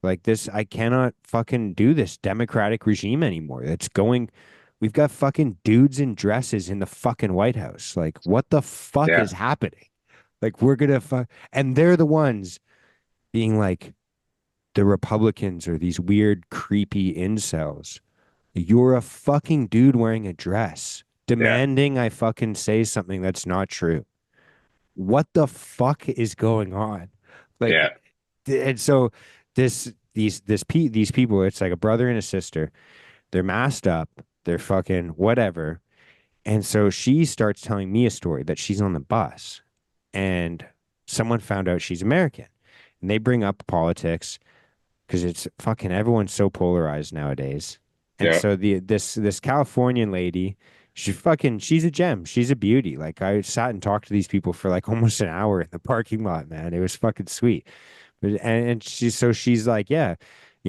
Like this, I cannot fucking do this Democratic regime anymore. We've got fucking dudes in dresses in the fucking White House. Like, what the fuck yeah, is happening? Like, we're gonna fuck, and they're the ones being like, the Republicans are these weird, creepy incels. You're a fucking dude wearing a dress, yeah, demanding I fucking say something that's not true. What the fuck is going on? yeah, Like, and so these people, it's like a brother and a sister. They're masked up. They're fucking whatever. And so she starts telling me a story that she's on the bus and someone found out she's American. And they bring up politics because it's fucking everyone's so polarized nowadays. And yeah, so this Californian lady, she's a gem. She's a beauty. Like I sat and talked to these people for like almost an hour in the parking lot, man. It was fucking sweet. And she's like, yeah.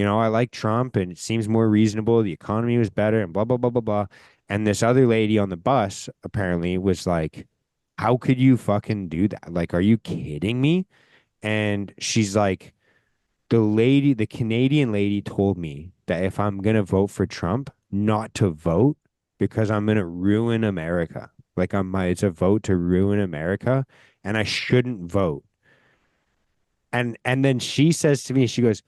I like Trump and it seems more reasonable. The economy was better and blah, blah, blah, blah, blah. And this other lady on the bus apparently was like, how could you fucking do that? Like, are you kidding me? And she's like, the Canadian lady told me that if I'm gonna vote for Trump, not to vote because I'm gonna ruin America. Like it's a vote to ruin America, and I shouldn't vote. And then she says to me, she goes,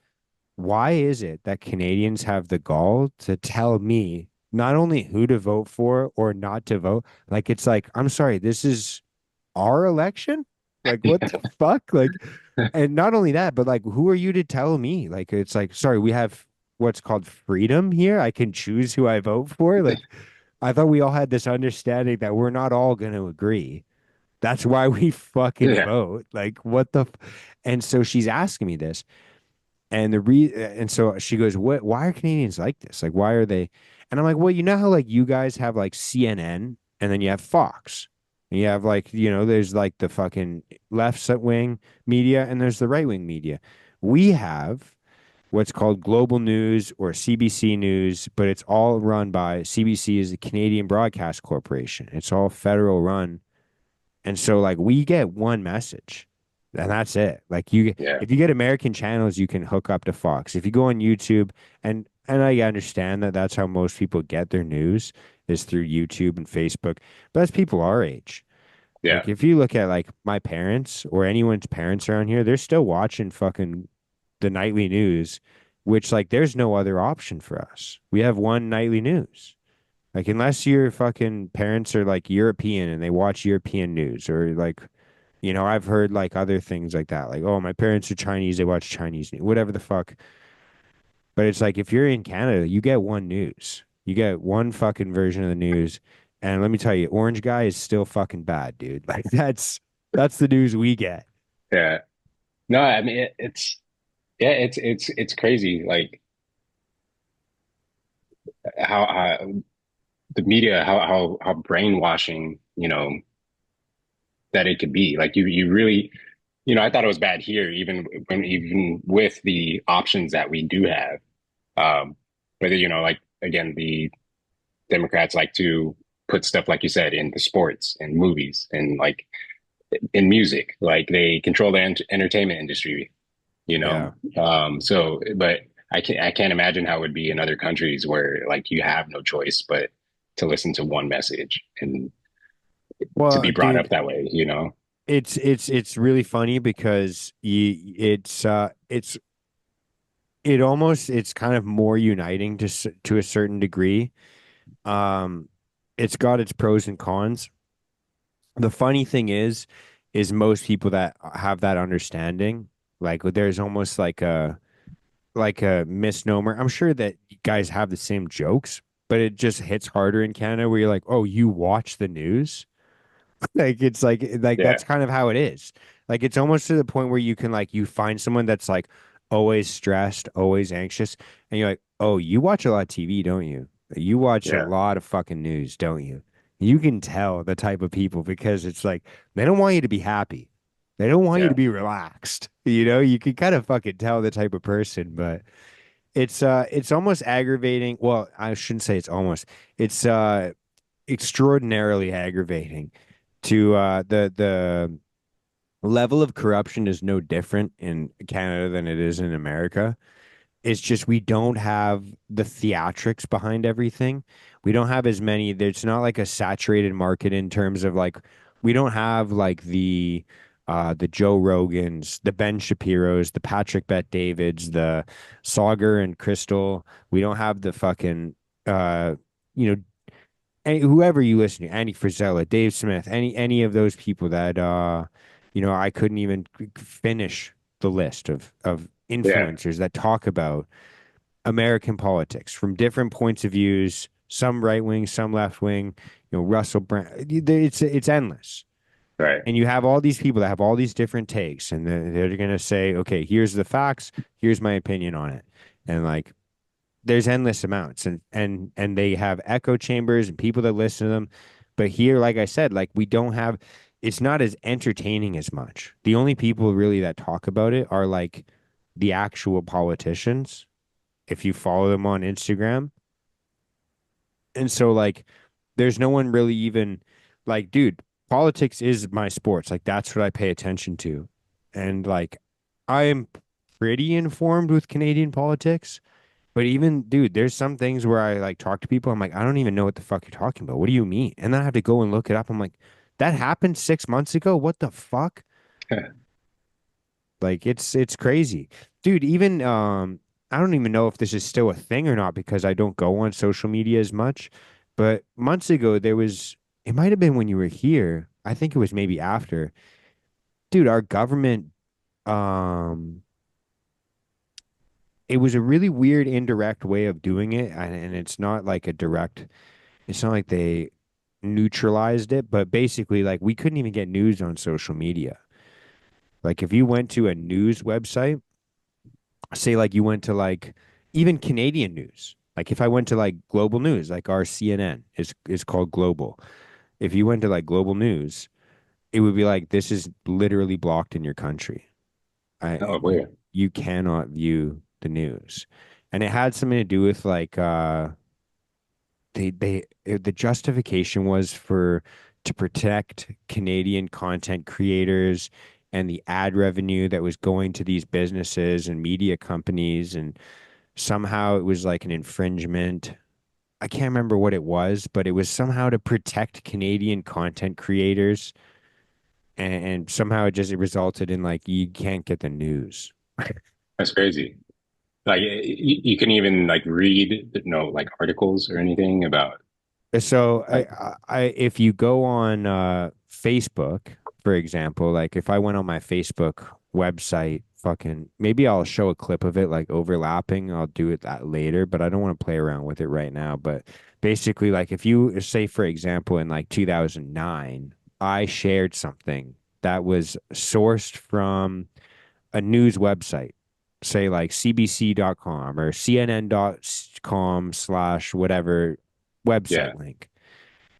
"Why is it that Canadians have the gall to tell me not only who to vote for or not to vote? Like it's like, I'm sorry, this is our election? Like what the fuck? Like, and not only that, but like who are you to tell me? Like it's like, sorry, we have what's called freedom here. I can choose who I vote for. Like I thought we all had this understanding that we're not all going to agree. That's why we fucking Yeah, vote. Like what the and so she's asking me this. And so she goes, "What? Why are Canadians like this? Like, why are they?" And I'm like, "Well, you know how like you guys have like CNN, and then you have Fox, and you have like there's like the fucking left wing media, and there's the right wing media. We have what's called Global News or CBC News, but it's all run by CBC is the Canadian Broadcast Corporation. It's all federal run, and so like we get one message and that's it. Like yeah, if you get American channels, you can hook up to Fox. If you go on YouTube and I understand that that's how most people get their news is through YouTube and Facebook, but that's people our age. yeah, Like if you look at like my parents or anyone's parents around here, they're still watching fucking the nightly news, which like there's no other option for us. We have one nightly news. Like unless your fucking parents are like European and they watch European news or like I've heard like other things like that. Like, oh, my parents are Chinese, they watch Chinese news, whatever the fuck. But it's like if you're in Canada, you get one news. You get one fucking version of the news. And let me tell you, Orange Guy is still fucking bad, dude. Like that's the news we get. yeah. No, I mean it's yeah, it's crazy. Like how the media, how brainwashing, that it could be. Like you really, I thought it was bad here, even with the options that we do have. But like again, the Democrats like to put stuff like you said in the sports and movies and like in music, like they control the entertainment industry, you know. Yeah. But I can't imagine how it would be in other countries where like you have no choice but to listen to one message and to be Well, brought up dude, that way. it's really funny because it almost it's kind of more uniting to a certain degree. Um, it's got its pros and cons. The funny thing is most people that have that understanding, like there's almost like a misnomer. I'm sure that you guys have the same jokes, but it just hits harder in Canada where you're like, oh, you watch the news? Like it's like Yeah, that's kind of how it is. Like it's almost to the point where you can like you find someone that's like always stressed, always anxious, and you're like, "Oh, you watch a lot of TV, don't you? You watch a yeah, lot of fucking news, don't you?" You can tell the type of people because it's like they don't want you to be happy. They don't want you yeah, to be relaxed. You can kind of fucking tell the type of person, but it's almost aggravating. Well, I shouldn't say it's almost. It's extraordinarily aggravating to the level of corruption is no different in Canada than it is in America. It's just we don't have the theatrics behind everything. We don't have as many. There's not like a saturated market in terms of like we don't have like the Joe Rogans, the Ben Shapiros, the Patrick Bet Davids, the Sauger and Crystal. We don't have the fucking uh you know whoever you listen to, Andy Frisella, Dave Smith, any of those people that I couldn't even finish the list of yeah, influencers that talk about American politics from different points of views, some right wing, some left wing, Russell Brand. It's endless. right, And you have all these people that have all these different takes, and they're going to say, okay, here's the facts, here's my opinion on it. And like there's endless amounts and they have echo chambers and people that listen to them. But here, like I said, like we don't have it's not as entertaining as much. The only people really that talk about it are like the actual politicians. if you follow them on Instagram. And so like there's no one really even like, dude, politics is my sports. Like that's what I pay attention to. And like I am pretty informed with Canadian politics. But even, dude, there's some things where I like talk to people. I'm like, I don't even know what the fuck you're talking about. What do you mean? And then I have to go and look it up. I'm like, that happened 6 months ago. What the fuck? Like, it's crazy, dude. Even I don't even know if this is still a thing or not because I don't go on social media as much. But months ago, there was. It might have been when you were here. I think it was maybe after. Dude, our government. Um, it was a really weird indirect way of doing it, and it's not like a direct. It's not like they neutralized it, but basically, like we couldn't even get news on social media. Like if you went to a news website, say like you went to like even Canadian news. Like if I went to like global news, like our CNN is called global. If you went to like global news, it would be like this is literally blocked in your country. Oh, You, weird. you cannot view the news. And it had something to do with like the justification was for to protect Canadian content creators and the ad revenue that was going to these businesses and media companies, and somehow it was like an infringement. I can't remember what it was, but it was somehow to protect Canadian content creators, and somehow it resulted in like you can't get the news. That's crazy. Like you couldn't even like read no like articles or anything about So like if you go on Facebook, for example, like if I went on my Facebook website, fucking maybe I'll show a clip of it like overlapping. I'll do it that later, but I don't want to play around with it right now. But basically, like if you say, for example, in like 2009, I shared something that was sourced from a news website, say like CBC.com or CNN.com slash whatever yeah, website link,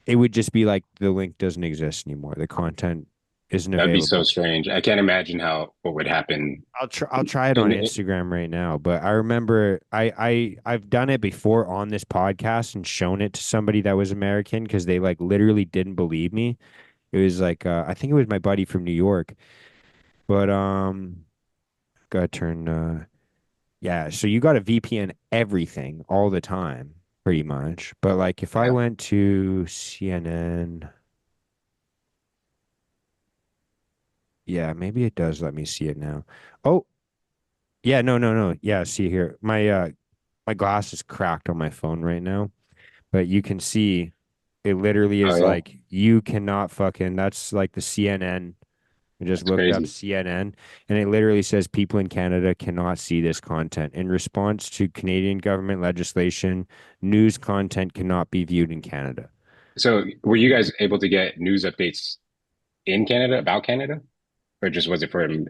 it would just be like the link doesn't exist anymore. The content isn't that'd be so available. strange. I can't imagine how what would happen. I'll try it on And it, Instagram right now, but I remember I've done it before on this podcast and shown it to somebody that was American because they like literally didn't believe me. It was like I think it was my buddy from New York, but gotta turn yeah, so you got to VPN everything all the time, pretty much. But like if I yeah. went to CNN, yeah, maybe it does let me see it now. Oh, yeah, no, no, no. Yeah, see here. My glass is cracked on my phone right now, but you can see it literally Oh is yeah, like you cannot fucking that's like the CNN. I just that's looked up crazy. CNN and it literally says people in Canada cannot see this content. In response to Canadian government legislation, news content cannot be viewed in Canada. So were you guys able to get news updates in Canada about Canada, or just was it from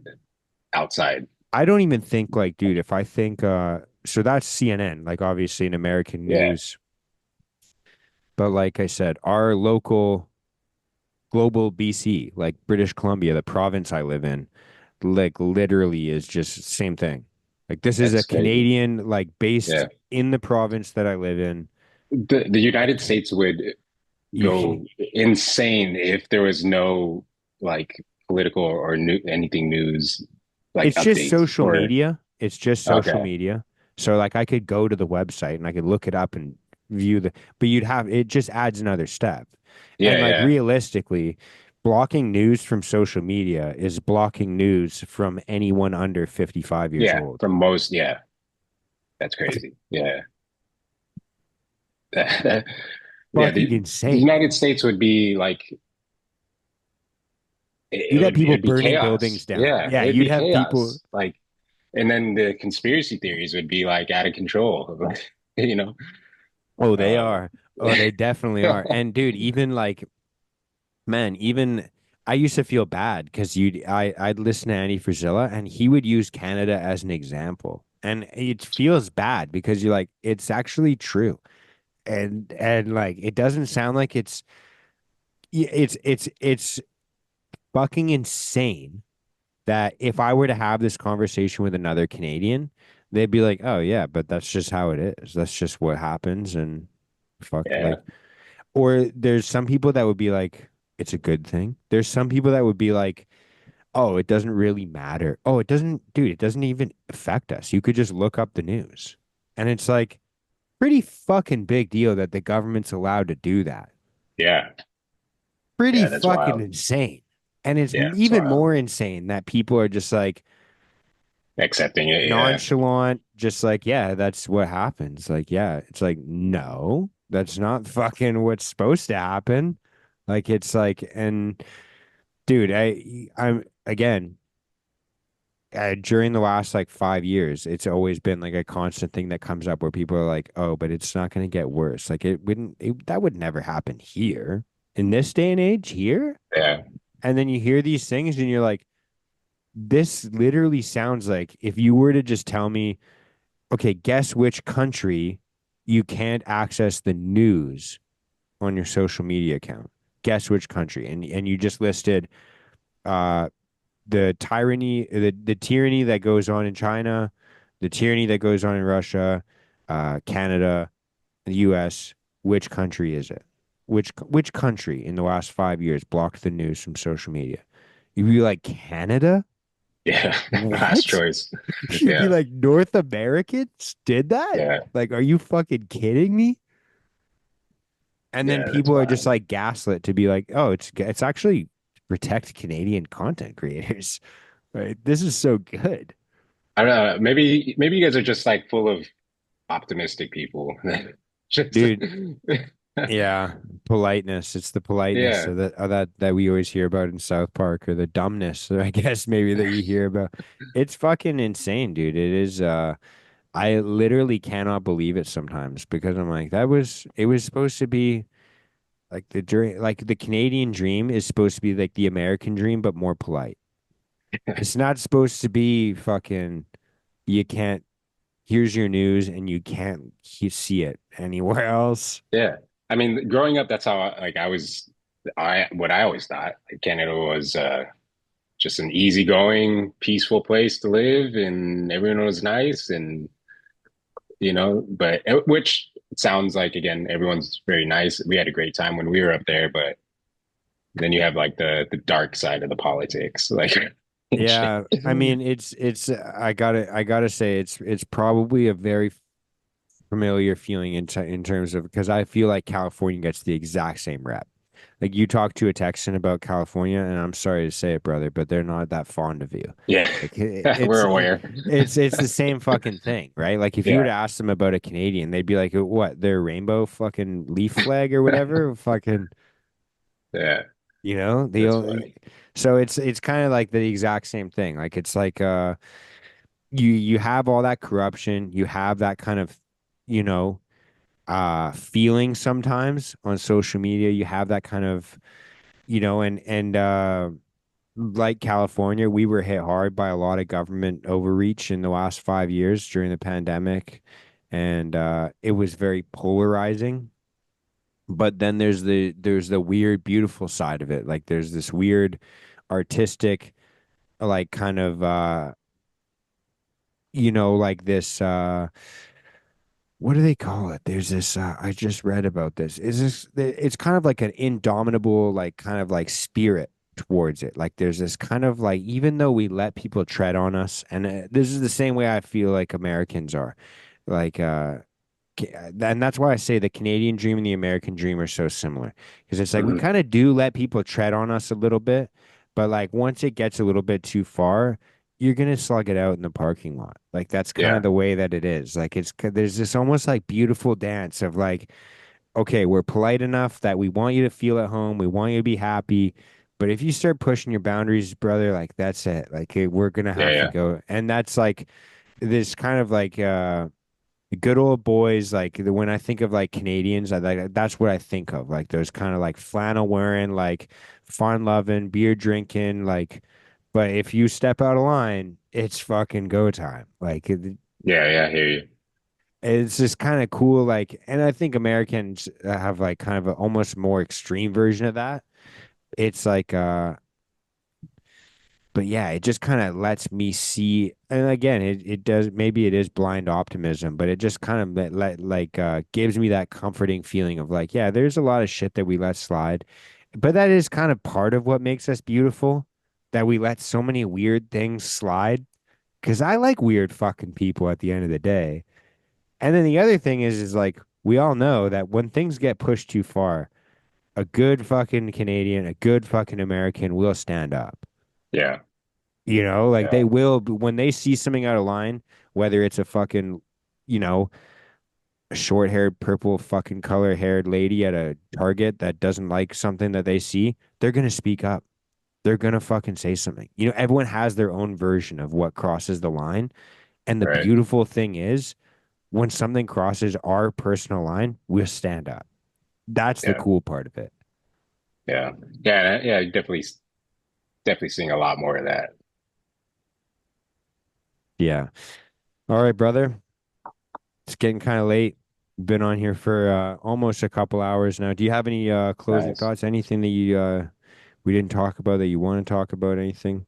outside? I don't even think like, dude, if I think so that's CNN, like obviously an American Yeah, news, but like I said, our local global BC, like British Columbia, the province I live in, like literally is just same thing. Like this is a that's crazy. Canadian, like based Yeah, in the province that I live in. the I United can't. States would You can't. go insane if there was no like political or new anything news like It's just updates social or media. It's just social okay. media. So like I could go to the website and I could look it up and view but you'd have it just adds another step. And Yeah, like yeah. realistically, blocking news from social media is blocking news from anyone under 55 years Yeah, old. from most, yeah, that's crazy. Yeah. Yeah, Fucking the insane. United States would be like You'd have it people would be burning buildings chaos. down. Yeah, Yeah, it would you'd be have people. chaos. Like and then the conspiracy theories would be like out of control. You know. Oh, they Uh are. Oh, they definitely are. And dude, even like man, even I used to feel bad because I'd listen to Andy Frisella and he would use Canada as an example. And it feels bad because you're like, it's actually true. And like it doesn't sound like it's fucking insane that if I were to have this conversation with another Canadian, they'd be like, "Oh yeah, but that's just how it is. That's just what happens." And fuck, Yeah, like, or there's some people that would be like, "It's a good thing." There's some people that would be like, "Oh, it doesn't really matter. Oh, it doesn't, dude. It doesn't even affect us. You could just look up the news." And it's like pretty fucking big deal that the government's allowed to do that. yeah, Pretty yeah. That's fucking wild. insane. And it's Yeah, it's even wild. more insane that people are just like Accepting it. Yeah, nonchalant, just like, yeah, that's what happens. Like, yeah, it's like, no, that's not fucking what's supposed to happen. Like, it's like, and dude, I'm again, during the last like 5 years, it's always been like a constant thing that comes up where people are like, oh, but it's not going to get worse. Like, that would never happen here in this day and age here. yeah, And then you hear these things and you're like, this literally sounds like if you were to just tell me, okay, guess which country you can't access the news on your social media account. Guess which country. And you just listed uh the tyranny that goes on in China, the tyranny that goes on in Russia, Canada, the US. Which country is it? Which country in the last 5 years blocked the news from social media? You'd be like, Canada? yeah. Last What? choice. You'd be Yeah, like, North Americans did that? yeah, Like, are you fucking kidding me? And then yeah. That's people are just wild. like gaslit to be like, oh, it's actually to protect Canadian content creators. Right? This is so good. I don't know. Maybe you guys are just like full of optimistic people. Just Dude, yeah, politeness. It's the politeness yeah, of that we always hear about in South Park, or the dumbness, I guess maybe that you hear about. It's fucking insane, dude. It is I literally cannot believe it sometimes because I'm like, it was supposed to be like the dream, like the Canadian dream is supposed to be like the American dream, but more polite. It's not supposed to be fucking, you can't, here's your news and you can't see it anywhere else. yeah. I mean, growing up, that's how like I was. I what I always thought like, Canada was just an easygoing, peaceful place to live, and everyone was nice, and but which sounds like again, everyone's very nice. We had a great time when we were up there, but then you have like the dark side of the politics, like and shit. Yeah, I mean, I gotta say, it's probably a very familiar feeling in terms of because I feel like California gets the exact same rep. Like you talk to a Texan about California, and I'm sorry to say it, brother, but they're not that fond of you. Yeah, Like we're aware. it's the same fucking thing, right? Like if you were Yeah, to ask them about a Canadian, they'd be like, "What? Their rainbow fucking leaf flag or whatever?" Fucking, yeah, the that's only. funny. So it's kind of like the exact same thing. Like it's like you have all that corruption, you have that kind of, you know, feeling sometimes on social media. You have that kind of, and like California, we were hit hard by a lot of government overreach in the last 5 years during the pandemic. And it was very polarizing. But then there's the weird, beautiful side of it. Like there's this weird artistic, like kind of like this what do they call it? There's this I just read about this. Is this it's kind of like an indomitable like kind of like spirit towards it. Like there's this kind of like even though we let people tread on us and this is the same way I feel like Americans are. Like and that's why I say the Canadian dream and the American dream are so similar because it's like we Mhm. kind of do let people tread on us a little bit, but like once it gets a little bit too far, you're gonna slug it out in the parking lot. Like that's kind of Yeah, the way that it is. Like there's this almost like beautiful dance of like, okay, we're polite enough that we want you to feel at home, we want you to be happy, but if you start pushing your boundaries, brother, like that's it. Like we're gonna yeah, have to yeah, go, and that's like this kind of like the good old boys, like when I think of like Canadians, I like that's what I think of, like those kind of like flannel wearing, like fun loving, beer drinking, like. But if you step out of line, it's fucking go time. Like yeah. I hear you. it's just kind of cool. Like, and I think Americans have like kind of a almost more extreme version of that. It's like, But yeah, it just kind of lets me see, and again, it does, maybe it is blind optimism, but it just kind of gives me that comforting feeling of like, yeah, there's a lot of shit that we let slide, but that is kind of part of what makes us beautiful, that we let so many weird things slide. Because I like weird fucking people at the end of the day. And then the other thing is like we all know that when things get pushed too far, a good fucking Canadian, a good fucking American will stand up. Yeah. You know, like they Yeah. will when they see something out of line, whether it's a fucking, you know, a short-haired, purple fucking color-haired lady at a Target that doesn't like something that they see, they're gonna speak up. They're gonna fucking say something. You know, everyone has their own version of what crosses the line. And the Right. beautiful thing is when something crosses our personal line, we'll stand up. That's the Yeah. cool part of it. Yeah. Yeah. Yeah. Definitely seeing a lot more of that. Yeah. All right, brother. It's getting kind of late. Been on here for almost a couple hours now. Do you have any closing Nice. thoughts? Anything that you we didn't talk about that you want to talk about? Anything?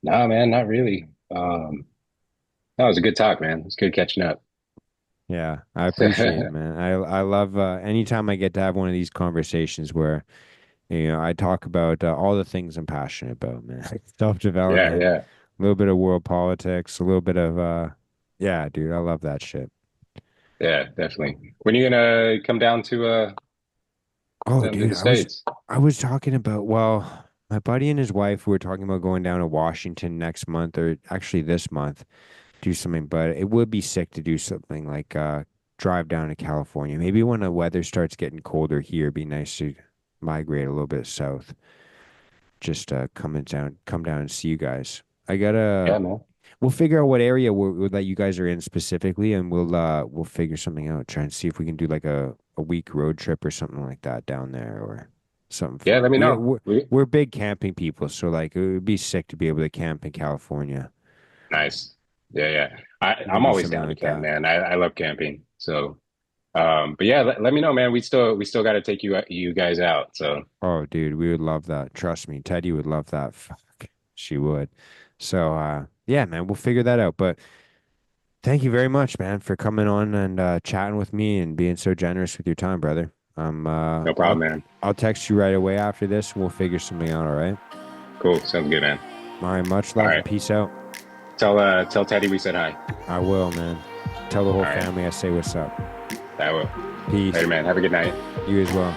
No, man, not really. That was a good talk, man. It's good catching up. Yeah, I appreciate it, man. I love anytime I get to have one of these conversations where I talk about all the things I'm passionate about, man. Yeah. Self-development, Yeah. a little bit of world politics, a little bit of yeah, dude, I love that shit. Yeah. Definitely. When are you gonna come down Oh, down to dude, the States? I was talking about, well, my buddy and his wife were talking about going down to Washington next month or actually this month, do something, but it would be sick to do something like drive down to California. Maybe when the weather starts getting colder here, it'd be nice to migrate a little bit south. Just come down and see you guys. I gotta Yeah, man. We'll figure out what area that you guys are in specifically, and we'll figure something out. Try and see if we can do like a week road trip or something like that down there, or something Yeah, fun. let me know. We're big camping people, so like it would be sick to be able to camp in California. Nice. Yeah, yeah. We can I'm do always something down to like camp, that. man. I love camping. So, but yeah, let me know, man. We still got to take you guys out. So, Oh, dude, we would love that. Trust me, Teddy would love that. Fuck, she would. So, yeah, man, we'll figure that out. But thank you very much, man, for coming on and chatting with me and being so generous with your time, brother. no problem, man. I'll text you right away after this and we'll figure something out, all right? Cool. Sounds good, man. All right, much All love and right. peace out. Tell Teddy we said hi. I will, man. Tell the All whole right. family I say what's up. That will. Peace. Later, man. Have a good night. You as well.